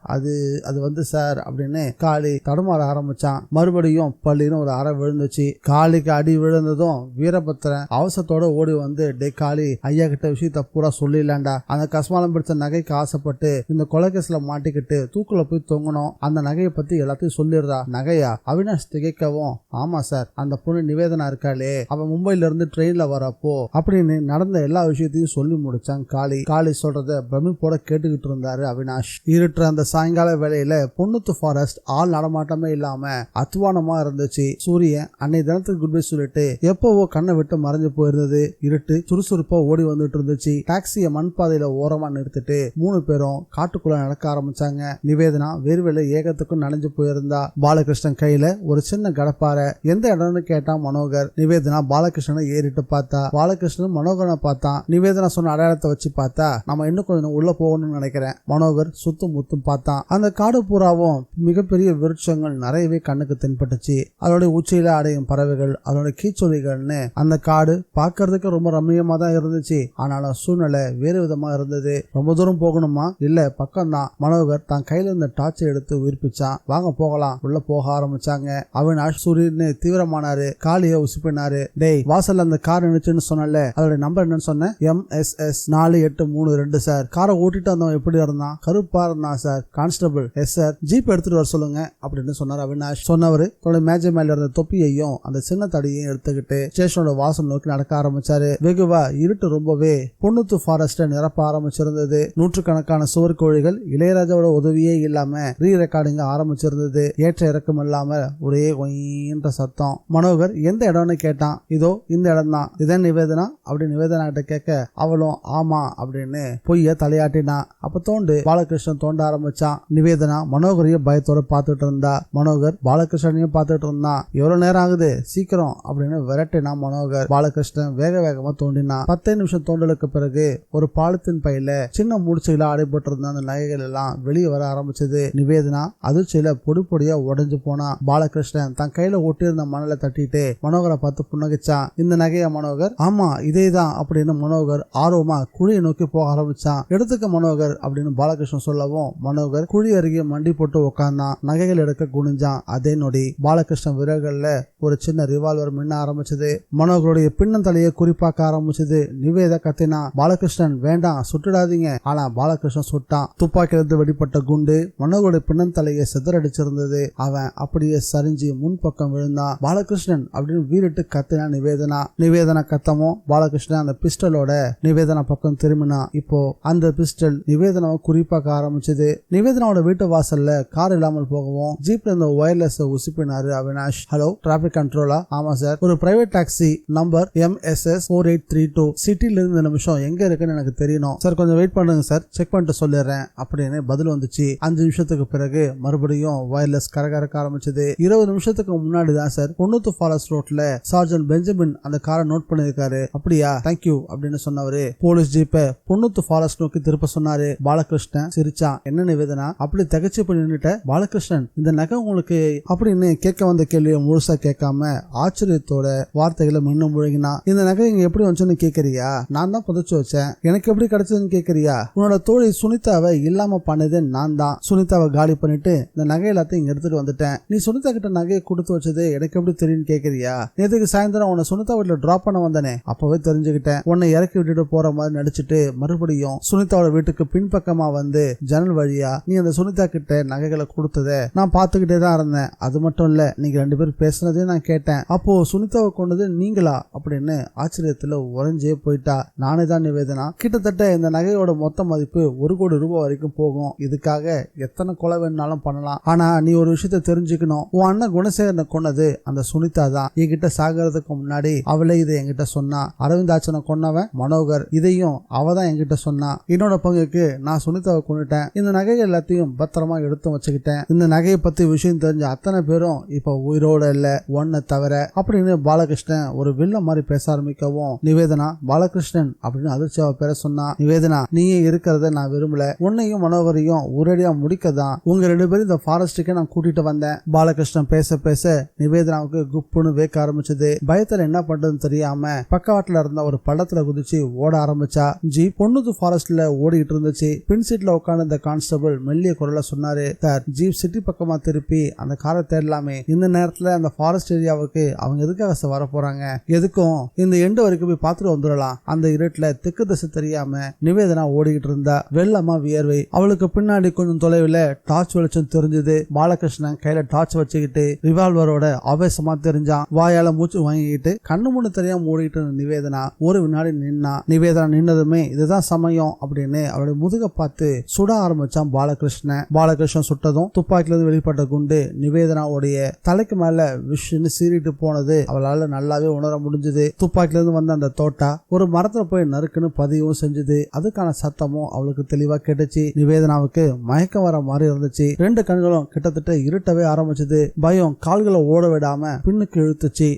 [SPEAKER 1] அது வந்து சார் அப்படின்னு காளி தடுமாற ஆரம்பிச்சான். மறுபடியும் பள்ளின்னு ஒரு அறை விழுந்துச்சு. காளிக்கு அடி விழுந்ததும் வீரபத்ரன் அவசரத்தோட ஓடி வந்து, டே காளி, ஐயா கிட்ட விஷயத்த பூரா சொல்லிடலாண்டா. அந்த கஸ்மாலம் பிடிச்ச நகைக்கு ஆசைப்பட்டு இந்த கொலைகேஸ்ல மாட்டிக்கிட்டு தூக்குல போய் தொங்கணும், அந்த நகையை பத்தி எல்லாத்தையும் சொல்லிடுறா. நகையா? அவினாஷ் திகைக்கவும், ஆமா சார், அந்த பொண்ணு நிவேதனா இருக்காளே, அவ மும்பைல இருந்து ட்ரெயின்ல வரப்போ அப்படின்னு நடந்த எல்லா விஷயத்தையும் சொல்லி முடிச்சான் காளி. காளி சொல்றத பிரமிப்போட கேட்டுக்கிட்டு இருந்தாரு அவினாஷ். இருட்டுற அந்த சாயங்கால வேளையில பொன்னுத்து ஃபாரஸ்ட் ஆள் நடமாட்டமே இல்லாம அத்துவானமா இருந்துச்சு. சூரியன் அன்னை தினத்துக்கு குட் பை சொல்லிட்டு எப்பவோ கண்ணை விட்டு மறைஞ்சு போயிருந்தது. இருட்டு சுறுசுறுப்பா ஓடி வந்துட்டு இருந்துச்சு. டாக்ஸியை மண் பாதையில ஓரமா நிறுத்திட்டு 3 பேரும் காட்டுக்குள்ள நடக்க ஆரம்பிச்சாங்க. நிவேதனா வேர்வேல ஏகத்துக்கும் நனைஞ்சு போயிருந்தா. பாலகிருஷ்ணன் கையில ஒரு சின்ன கடப்பாறை. எந்த இடம்னு கேட்டான் மனோகர். நிவேதனா பாலகிருஷ்ணனை ஏறிட்டு பார்த்தா. பாலகிருஷ்ணன் மனோகரனை பார்த்தான். நிவேதனா சொன்ன அடையாளத்தை வச்சு பார்த்தா, நம்ம இன்னும் கொஞ்சம் உள்ள போகணும்னு நினைக்கிறேன். மனோகர் சுத்தும் முத்தும் பார்த்தான். அந்த காடு பூராவும் மிகப்பெரிய விருட்சங்கள் நிறையவே கண்ணுக்கு தென்பட்டுச்சு. அதோடைய உச்சியில அடையும் பறவைகள், அதோட கீச்சொலிகள்னு அந்த காடு பார்க்கறதுக்கு ரொம்ப ரம்மியமா தான் இருந்துச்சு. ஆனாலும் சூழ்நிலை வேறு விதமா இருந்தது. ரொம்ப தூரம் போகணுமா? இல்ல, பக்கம் தான். மனோகர் தான் கையில இருந்த டார்ச்சை எடுத்து உயிர்ப்பிச்சான். வாங்க போகலாம். உள்ள போக ஆரம்பிச்சாங்க. அவினாஷ் சூரியன்னு தீவிரமானாரு. காளிய உசுப்பினாரு. டேய், வாசல்ல அந்த கார் நினைச்சுன்னு சொன்னல, அதோட நம்பர் என்னன்னு சொன்ன? MSS 4832 sir. காரை ஓட்டிட்டு வந்தவன் எப்படி இருந்தான்? கருப்பா இருந்தான் sir. Constable. Yes sir, jeep எடுத்துட்டு வர சொல்லுங்க அப்படின்னு சொன்னார் அவினாஷ். சொன்னவரு தன்னோட மேஜை மேல இருந்த தொப்பியையும் அந்த சின்ன தடியையும் எடுத்துக்கிட்டு ஸ்டேஷனோட வாசல் நோக்கி நடக்க ஆரம்பிச்சாரு. வெகுவா இருட்டு ரொம்பவே பொண்ணுத்து ஃபாரஸ்ட நிரப்ப ஆரம்பிச்சிருந்தது. நூற்றுக்கணக்கான சுவர் கோழிகள் இளையராஜாவோட உதவியே இல்லாம ரீ ரெக்கார்டிங் ஆரம்பிச்சிருந்தது. ஏற்ற இறக்கம் இல்லாம ஒரே கொய்ன்ற சத்தம். மனோகர் எந்த இடம்னு கேட்டான். இதோ இந்த இடம் தான். இதான் நிவேதனா அப்படின்னு நிவேதனா கிட்ட கேட்க அவளும் ஆமா அப்படின்னு பொய்ய தலையாட்டினா. அப்ப தோண்டு பாலகிருஷ்ணன் தோண்ட ஆரம்பிச்சான். நிவேதனா மனோகரையும் பயத்தோட பாத்துட்டு இருந்தா. மனோகர் பாலகிருஷ்ணனையும் பாத்துட்டு இருந்தான். எவ்வளவு நேரம் ஆகுது சீக்கிரம் அப்படின்னு விரட்டினா மனோகர். பாலகிருஷ்ணன் வேக வேகமா தோண்டினா. 10 நிமிஷம் தோண்டலுக்கு பிறகு ஒரு பாலத்தின் பையில சின்ன முடிச்சுகளா அடைபட்டு இருந்த அந்த நகைகள் எல்லாம் வெளியே வர ஆரம்பிச்சது. நிவேதனா அதிர்ச்சியில பொடி பொடியா உடைஞ்சு போனா. பாலகிருஷ்ணன் தன் கையில ஒட்டியிருந்த மணலை தட்டிட்டு மனோகரை பார்த்து புன்னகிச்சான். இந்த நகைய மனோகர்? ஆமா இதேதான் அப்படின்னு மனோகர் ஆர்வமா குழியை நோக்கி போக ஆரம்பிச்சான். எடுத்துக்க மனோகர் அப்படின்னு பாலகிருஷ்ணன் சொல்லவும் மனோகர் குழி அருகே மண்டி போட்டு உட்கார்ந்தான். நகைகள் எடுக்க குனிஞ்சான். அதே நொடி பாலகிருஷ்ணன் விரல்கள்ல ஒரு சின்ன ரிவால்வர் மின்ன ஆரம்பிச்சது. மனோகருடைய பின்னந்தலையை குறிப்பாக்க ஆரம்பிச்சது. நிவேதா கத்தினா. பாலகிருஷ்ணன் வேண்டாம் சுட்டுடாதீங்க. ஆனா பாலகிருஷ்ணன் சுட்டான். துப்பாக்கியிலிருந்து வெடிப்பட்ட குண்டு மனோகருடைய பின்னந்தலையை சிதறடிச்சிருந்தது. அவன் அப்படியே சரிஞ்சு முன்பக்கம் விழுந்தான். பாலகிருஷ்ணன் அப்படின்னு வீரிட்டு கத்தினா நிவேதனா. நிவேதனா கத்தமும் பாலகிருஷ்ணன் அந்த பிஸ்டலோட நிவேதனா பக்கம் திரும்பினா. இப்போ அந்த பிஸ்டல் நிவேதனாவை குறிப்பாக்க ஆரம்பிச்சது. நிவேதனாவோட வீட்டு வாசல்ல கார் இல்லாமல் போகவும் ஜீப்ல இருந்த ஒயர்லெஸ் உசுப்பினாரு அவினாஷ். ஹலோ டிராபிக் கண்ட்ரோலா? ஆமா சார். ஒரு பிரைவேட் டாக்ஸி நம்பர் MSS 4832 சிட்டில இருந்து நிமிஷம் எங்க இருக்குன்னு எனக்கு தெரியணும் சார். கொஞ்சம் வெயிட் பண்ணுங்க சார், செக் பண்ணிட்டு சொல்லிடுறேன் அப்படின்னு பதில் வந்துச்சு. 5 நிமிஷத்துக்கு பிறகு மறுபடியும் வயர்லெஸ் கரகரக்க ஆரம்பிச்சது. 20 நிமிஷத்துக்கு முன்னாடி தான் சார் பொண்ணுத்து ஃபாரஸ்ட் ரோட்ல சார்ஜன் பெஞ்சமின் அந்த காரை நோட் பண்ணிருக்காரு. அப்படியா, தேங்க்யூ அப்படின்னு சொன்னவரு போலீஸ் ஜீப்பை பொண்ணுத்து ஃபாரஸ்ட் நோக்கி திருப்ப சொன்னாரு. பாலகிருஷ்ணன் சிரிச்சான். என்ன நிவேதனா அப்படி தகச்சு போய் நின்னுட்ட? பாலகிருஷ்ணன் இந்த நகை உங்களுக்கு அப்படின்னு கேட்க வந்த கேள்வியை முழுசா கேட்காம ஆச்சரியத்தோட வார்த்தைகளை மின்னும் முழுங்கினா. இந்த நகை இங்க எப்படி வந்துச்சுன்னு கேக்குறியா? நான் தான் புதைச்சு வச்சேன். எனக்கு எப்படி கிடைச்சதுன்னு கேக்குறியா? உன்னோட தோழி சுனிதாவை இல்லாம பண்ணது நான் தான். சுனிதாவை காலி பண்ணிட்டு இந்த நகை எல்லாத்தையும் இங்க எடுத்துட்டு வந்துட்டேன். நீ சுனிதா கிட்ட நகையை கொடுத்து வச்சது எனக்கு எப்படி தெரியும் கேக்குறியா? நேற்றுக்கு சாயந்தரம் உன்னை சுனிதா வீட்டுல டிராப் பண்ண வந்தனே, அப்பவே தெரிஞ்சுக்கிட்டேன். உன்னை இறக்கி விட்டுட்டு போற மாதிரி நடிச்சுட்டு மறுபடியும் சுனிதாவோட வீட்டுக்கு பின்பக்கமா வந்து ஜன்னல் வழியா நீ அந்த சுனிதா கிட்ட நகைகளை கொடுத்தத நான் பாத்துக்கிட்டே தான் இருந்தேன். அது மட்டும் இல்ல, நீங்க 2 பேரும் பேசுனதே நான் கேட்டேன். அப்போ சுனிதாவை கொண்டது நீங்களா அப்படின்னு ஆச்சரியத்துல உறைஞ்சே போயிட்டா. நானே தான் நிவேதனா. கிட்டத்தட்ட இந்த நகையோட மொத்த மதிப்பு 1 கோடி ரூபாய் வரைக்கும் போகும். இதுக்காக எத்தனை கொலை வேணாலும் பண்ணலாம். ஆனா நீ ஒரு விஷயத்த தெரிஞ்சுக்கணும். உன் அண்ணன் குணசேகரனை கொன்னது அந்த சுனிதா தான். என்கிட்ட சாகிறதுக்கு முன்னாடி அவளே இதை என்கிட்ட சொன்னா. அரவிந்தாச்சனை கொன்னவன் மனோகர். இதையும் அவ தான் என்கிட்ட சொன்னா. என்னோட பங்குக்கு நான் சுனிதாவை கொண்டுட்டேன். இந்த நகைகள் எல்லாத்தையும் பத்திரமா எடுத்து வச்சுக்கிட்டேன். இந்த நகையை பத்தி விஷயம் தெரிஞ்ச அத்தனை பேரும் இப்ப உயிரோட இல்ல, ஒன்ன தவிர அப்படின்னு பாலகிருஷ்ணன் ஒரு வில்ல மாதிரி பேச ஆரம்பிக்கவும் நிவேதனா பாலகிருஷ்ணன் அப்படின்னு அதிர்ச்சியாவை பேர சொன்னா. நிவேதனா நீயே இருக்கிறத நான் விரும்பல. உன்னையும் மனோகரையும் ஒரேடியா முடிக்கதான் உங்க 2 பேரும் இந்த ஃபாரஸ்டுக்கே நான் கூட்டிட்டு வந்தேன். பாலகிருஷ்ணன் பேச பேச நிவேதனாவுக்கு குப்புன்னு வேக்க ஆரம்பிச்சது. பயத்துல என்ன பண்றதுன்னு தெரியாம பக்கவாட்டுல இருந்த ஒரு பள்ளத்துல குதிச்சு ஓட ஆரம்பிச்சா. ஜீப் பொண்ணுது ஃபாரஸ்ட்ல ஓடிட்டு இருந்துச்சு. பின் சீட்ல உட்கார்ந்து இந்த கான்ஸ்டபிள் மெல்லிய குரல்ல சொன்னாரு, சார் ஜீப் சிட்டி பக்கமா திருப்பி அந்த காரை தேடலாமே. இந்த நேரத்துல அந்த ஃபாரஸ்ட் ஏரியாவுக்கு அவங்க எதுக்காக வர போறாங்க? எதுக்கும் இந்த எண்டு வரைக்கும் போய் பார்த்துட்டு வந்துடலாம். அந்த இருட்டுல தெற்கு திசை தெரியாம நிவேதனா ஓடிக்கிட்டு இருந்தா. வெள்ளமா வியர்வை. அவளுக்கு பின்னாடி கொஞ்சம் தொலைவில் டார்ச் வெளிச்சம் தெரிஞ்சது. பாலகிருஷ்ணன் கையில டார்ச் வச்சுக்கிட்டு ரிவால்வரோட ஆவேசமா தெரிஞ்சான். வாயால மூச்சு வாங்கிக்கிட்டு கண்ணு முன்னு தெரியாம ஓடிக்கிட்டு இருந்த நிவேதனா ஒரு வினாடி நின்னா. நிவேதனா நின்னதுமே இதுதான் சமயம் அப்படின்னு அவளுடைய முதுக பார்த்து சுட ஆரம்பிச்சான் பாலகிருஷ்ணன். பாலகிருஷ்ணன் சுட்டதும் துப்பாக்கில இருந்து வெளிப்பட்ட குண்டு நிவேதனாவுடைய தலைக்கு மேல விஷன்னு சீறிட்டு போனது அவளால நல்லாவே உணர முடிஞ்சது. துப்பாக்கில இருந்து வந்த அந்த தோட்டா ஒரு மரத்துல போய் நறுக்குன்னு பதிவும் செஞ்சது. அதுக்கான சத்தமும் அவளுக்கு தெளிவா கேட்டுச்சு. நிவேதனாவுக்கு மயக்கம் வர மாதிரி இருந்துச்சு. 2 கண்களும் கிட்டத்தட்ட இருட்டவே ஆரம்பிச்சது. பயம் கால்களை ஓட விடாம பின்னுக்கு இழுத்துச்சு.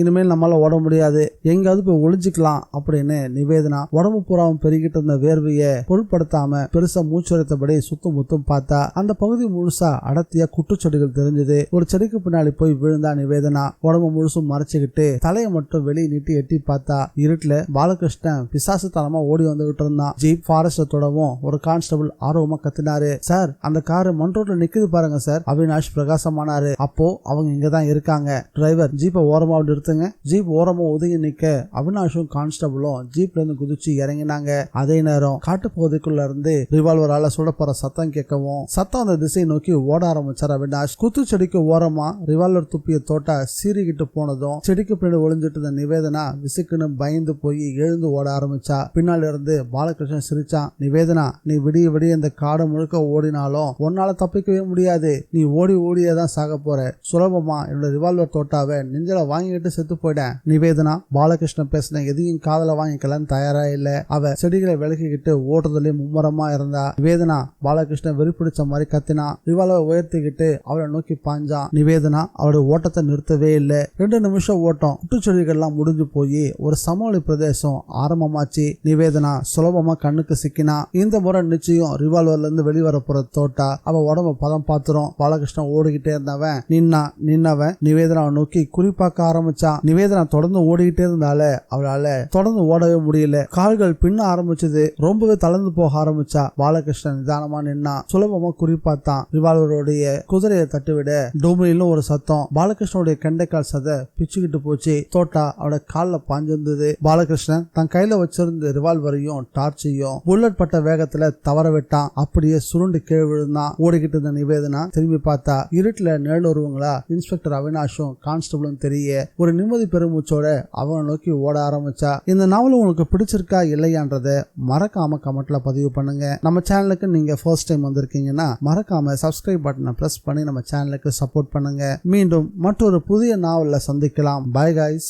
[SPEAKER 1] இனிமேல் நம்மளால ஓட முடியாது, எங்காவது போய் ஒளிஞ்சுக்கலாம் அப்படின்னு நிவேதனா உடம்பு பூராவும் பெருகிட்டு இருந்த வேர்வையை பொருட்படுத்தாம பெருசா மூச்சுரைத்தபடி சுத்தும் முத்தும் பார்த்தா. அந்த பகுதி முழுசா அடர்த்தியா குட்டுச்செடிகள் தெரிஞ்சது. ஒரு செடிக்கு பின்னாடி போய் விழுந்தா நிவேதனா. உடம்பு முழுசும் மறைச்சுக்கிட்டு தலையை மட்டும் வெளியே நீட்டி எட்டி பார்த்தா. இருட்டுல பாலகிருஷ்ணன் பிசாசுத்தனமா ஓடி வந்துகிட்டு இருந்தான். ஜீப் ஃபாரஸ்ட் தொடவும் ஒரு கான்ஸ்டபிள் ஆர்வமா கத்தினாரு, சார் அந்த காரு மண் ரோட்ல நிக்குது பாருங்க சார். அவினாஷ் பிரகாசமானாரு. அப்போ அவங்க இங்கதான் இருக்காங்க. டிரைவர் ஜீப்பை ஓரமா நிறுத்துங்க. ஜீப் ஓரமா ஒதுங்கி நிக்க அவினாஷும் கான்ஸ்டபிளும் ஜீப்ல இருந்து குதிச்சு இறங்கினாங்க. அதே நேரம் காட்டு பகுதிக்குள்ள இருந்து ரிவால்வரால சுடப்போற சத்தம் கேட்கவும் சத்தம் அந்த திசையை நோக்கி ஓட ஆரம்பிச்சார் அவினாஷ். குத்துச்செடிக்கு செடிக்கு ஓரமா ரிவால்வர் துப்பிய தோட்டா சீறிக்கிட்டு போனதும் செடிக்கு பின்னாடி ஒளிஞ்சிட்டு இருந்த நிவேதனா விசுக்குன்னு பயந்து போய் எழுந்து ஓட ஆரம்பிச்சா. பின்னால இருந்து பாலகிருஷ்ணன் சிரிச்சான். நிவேதனா, நீ விடிய விடிய இந்த காடு முழுக்க ஓடினாலும் உன்னால தப்பிக்கவே முடியாது. நீ ஓடி ஓடியதான் சாக போற. சுலபமா என்னோட ரிவால்வர் தோட்டாவை நெஞ்சில வாங்கிட்டு செத்து போயிட்டேன். நிவேதனா பாலகிருஷ்ணன் பேசின எதையும் காதல வாங்கிக்கலான்னு தயாரா இல்ல. அவ செடிகளை விலக்கிக்கிட்டு ஓடுறதுலயே மும்முரமா இருந்தா. நிவேதனா பாலகிருஷ்ணன் வெறி பிடிச்ச மாதிரி கத்தினா. ரிவால்வர் உயர்த்திக்கிட்டு அவளை நோக்கி பாஞ்சான். நிவேதனா அவளோட ஓட்டத்தை நிறுத்தவே இல்ல. 2 நிமிஷம் ஓட்டம். குட்டுச்செடிகள்லாம் முடிஞ்சு போய் ஒரு சமவெளி பிரதேசம் ஆரம்பமாச்சு. நிவேதனா சுலபமா கண்ணுக்கு சிக்கினா. இந்த முறை நிச்சயம் ரிவால்வர்ல இருந்து வெளிவர போற தோட்டா அவ உடம்ப பதம் பாத்துரும். பாலகிருஷ்ணன் ஓடிக்கிட்டே இருந்தவன் நின்னவன் நிவேதனா நோக்கி குறிப்பாக்க ஆரம்பிச்சான். நிவேதனா தொடர்ந்து ஓடிக்கிட்டே இருந்தால அவளால தொடர்ந்து ஓடவே முடியல. கால்கள் பின்ன ஆரம்பிச்சது. ரொம்பவே தளர்ந்து போக ஆரம்பிச்சா. பாலகிருஷ்ணன் நிதானமா நின்னா. சுலபமா குறிப்பாத்தான். ரிவால்வருடைய குதிரையை தட்டிவிட டோமிலும் ஒரு சத்தம். பாலகிருஷ்ணனுடைய கண்டைக்கால் சதை பிச்சுக்கிட்டு போச்சு. தோட்டா அவட கால்ல பாஞ்சிருந்தது. பாலகிருஷ்ணன் தன் கையில வச்சிருந்த ரிவால்வரையும் டார்ச்சையும் புல்லட் பட்ட வேகத்துல தவற விட்டான். அப்படியே சுருண்டு கீழே விழுந்தான். ஓடிக்கிட்டு இருந்த நிவேதனா திரும்பி பார்த்தா. இருட்டுல நிழல் உருவங்களா இன்ஸ்பெக்டர் அவினாஷும் கான்ஸ்டபிளும் தெரிய ஒரு நிம்மதி பெருமூச்சோட அவனை நோக்கி ஓட ஆரம்பிச்சா. இந்த நாவல் உங்களுக்கு பிடிச்சிருக்கா இல்லையான்றத மறக்காம கமெண்ட்ல பதிவு பண்ணுங்க. நம்ம சேனலுக்கு நீங்க ஃபர்ஸ்ட் டைம் வந்திருக்கீங்கன்னா மறக்காம சப்ஸ்கிரைப் பட்டனை பிரஸ் பண்ணி நம்ம சேனலுக்கு சப்போர்ட் பண்ணுங்க. மீண்டும் மற்றொரு புதிய நாவல்ல சந்திக்கலாம். Bye guys.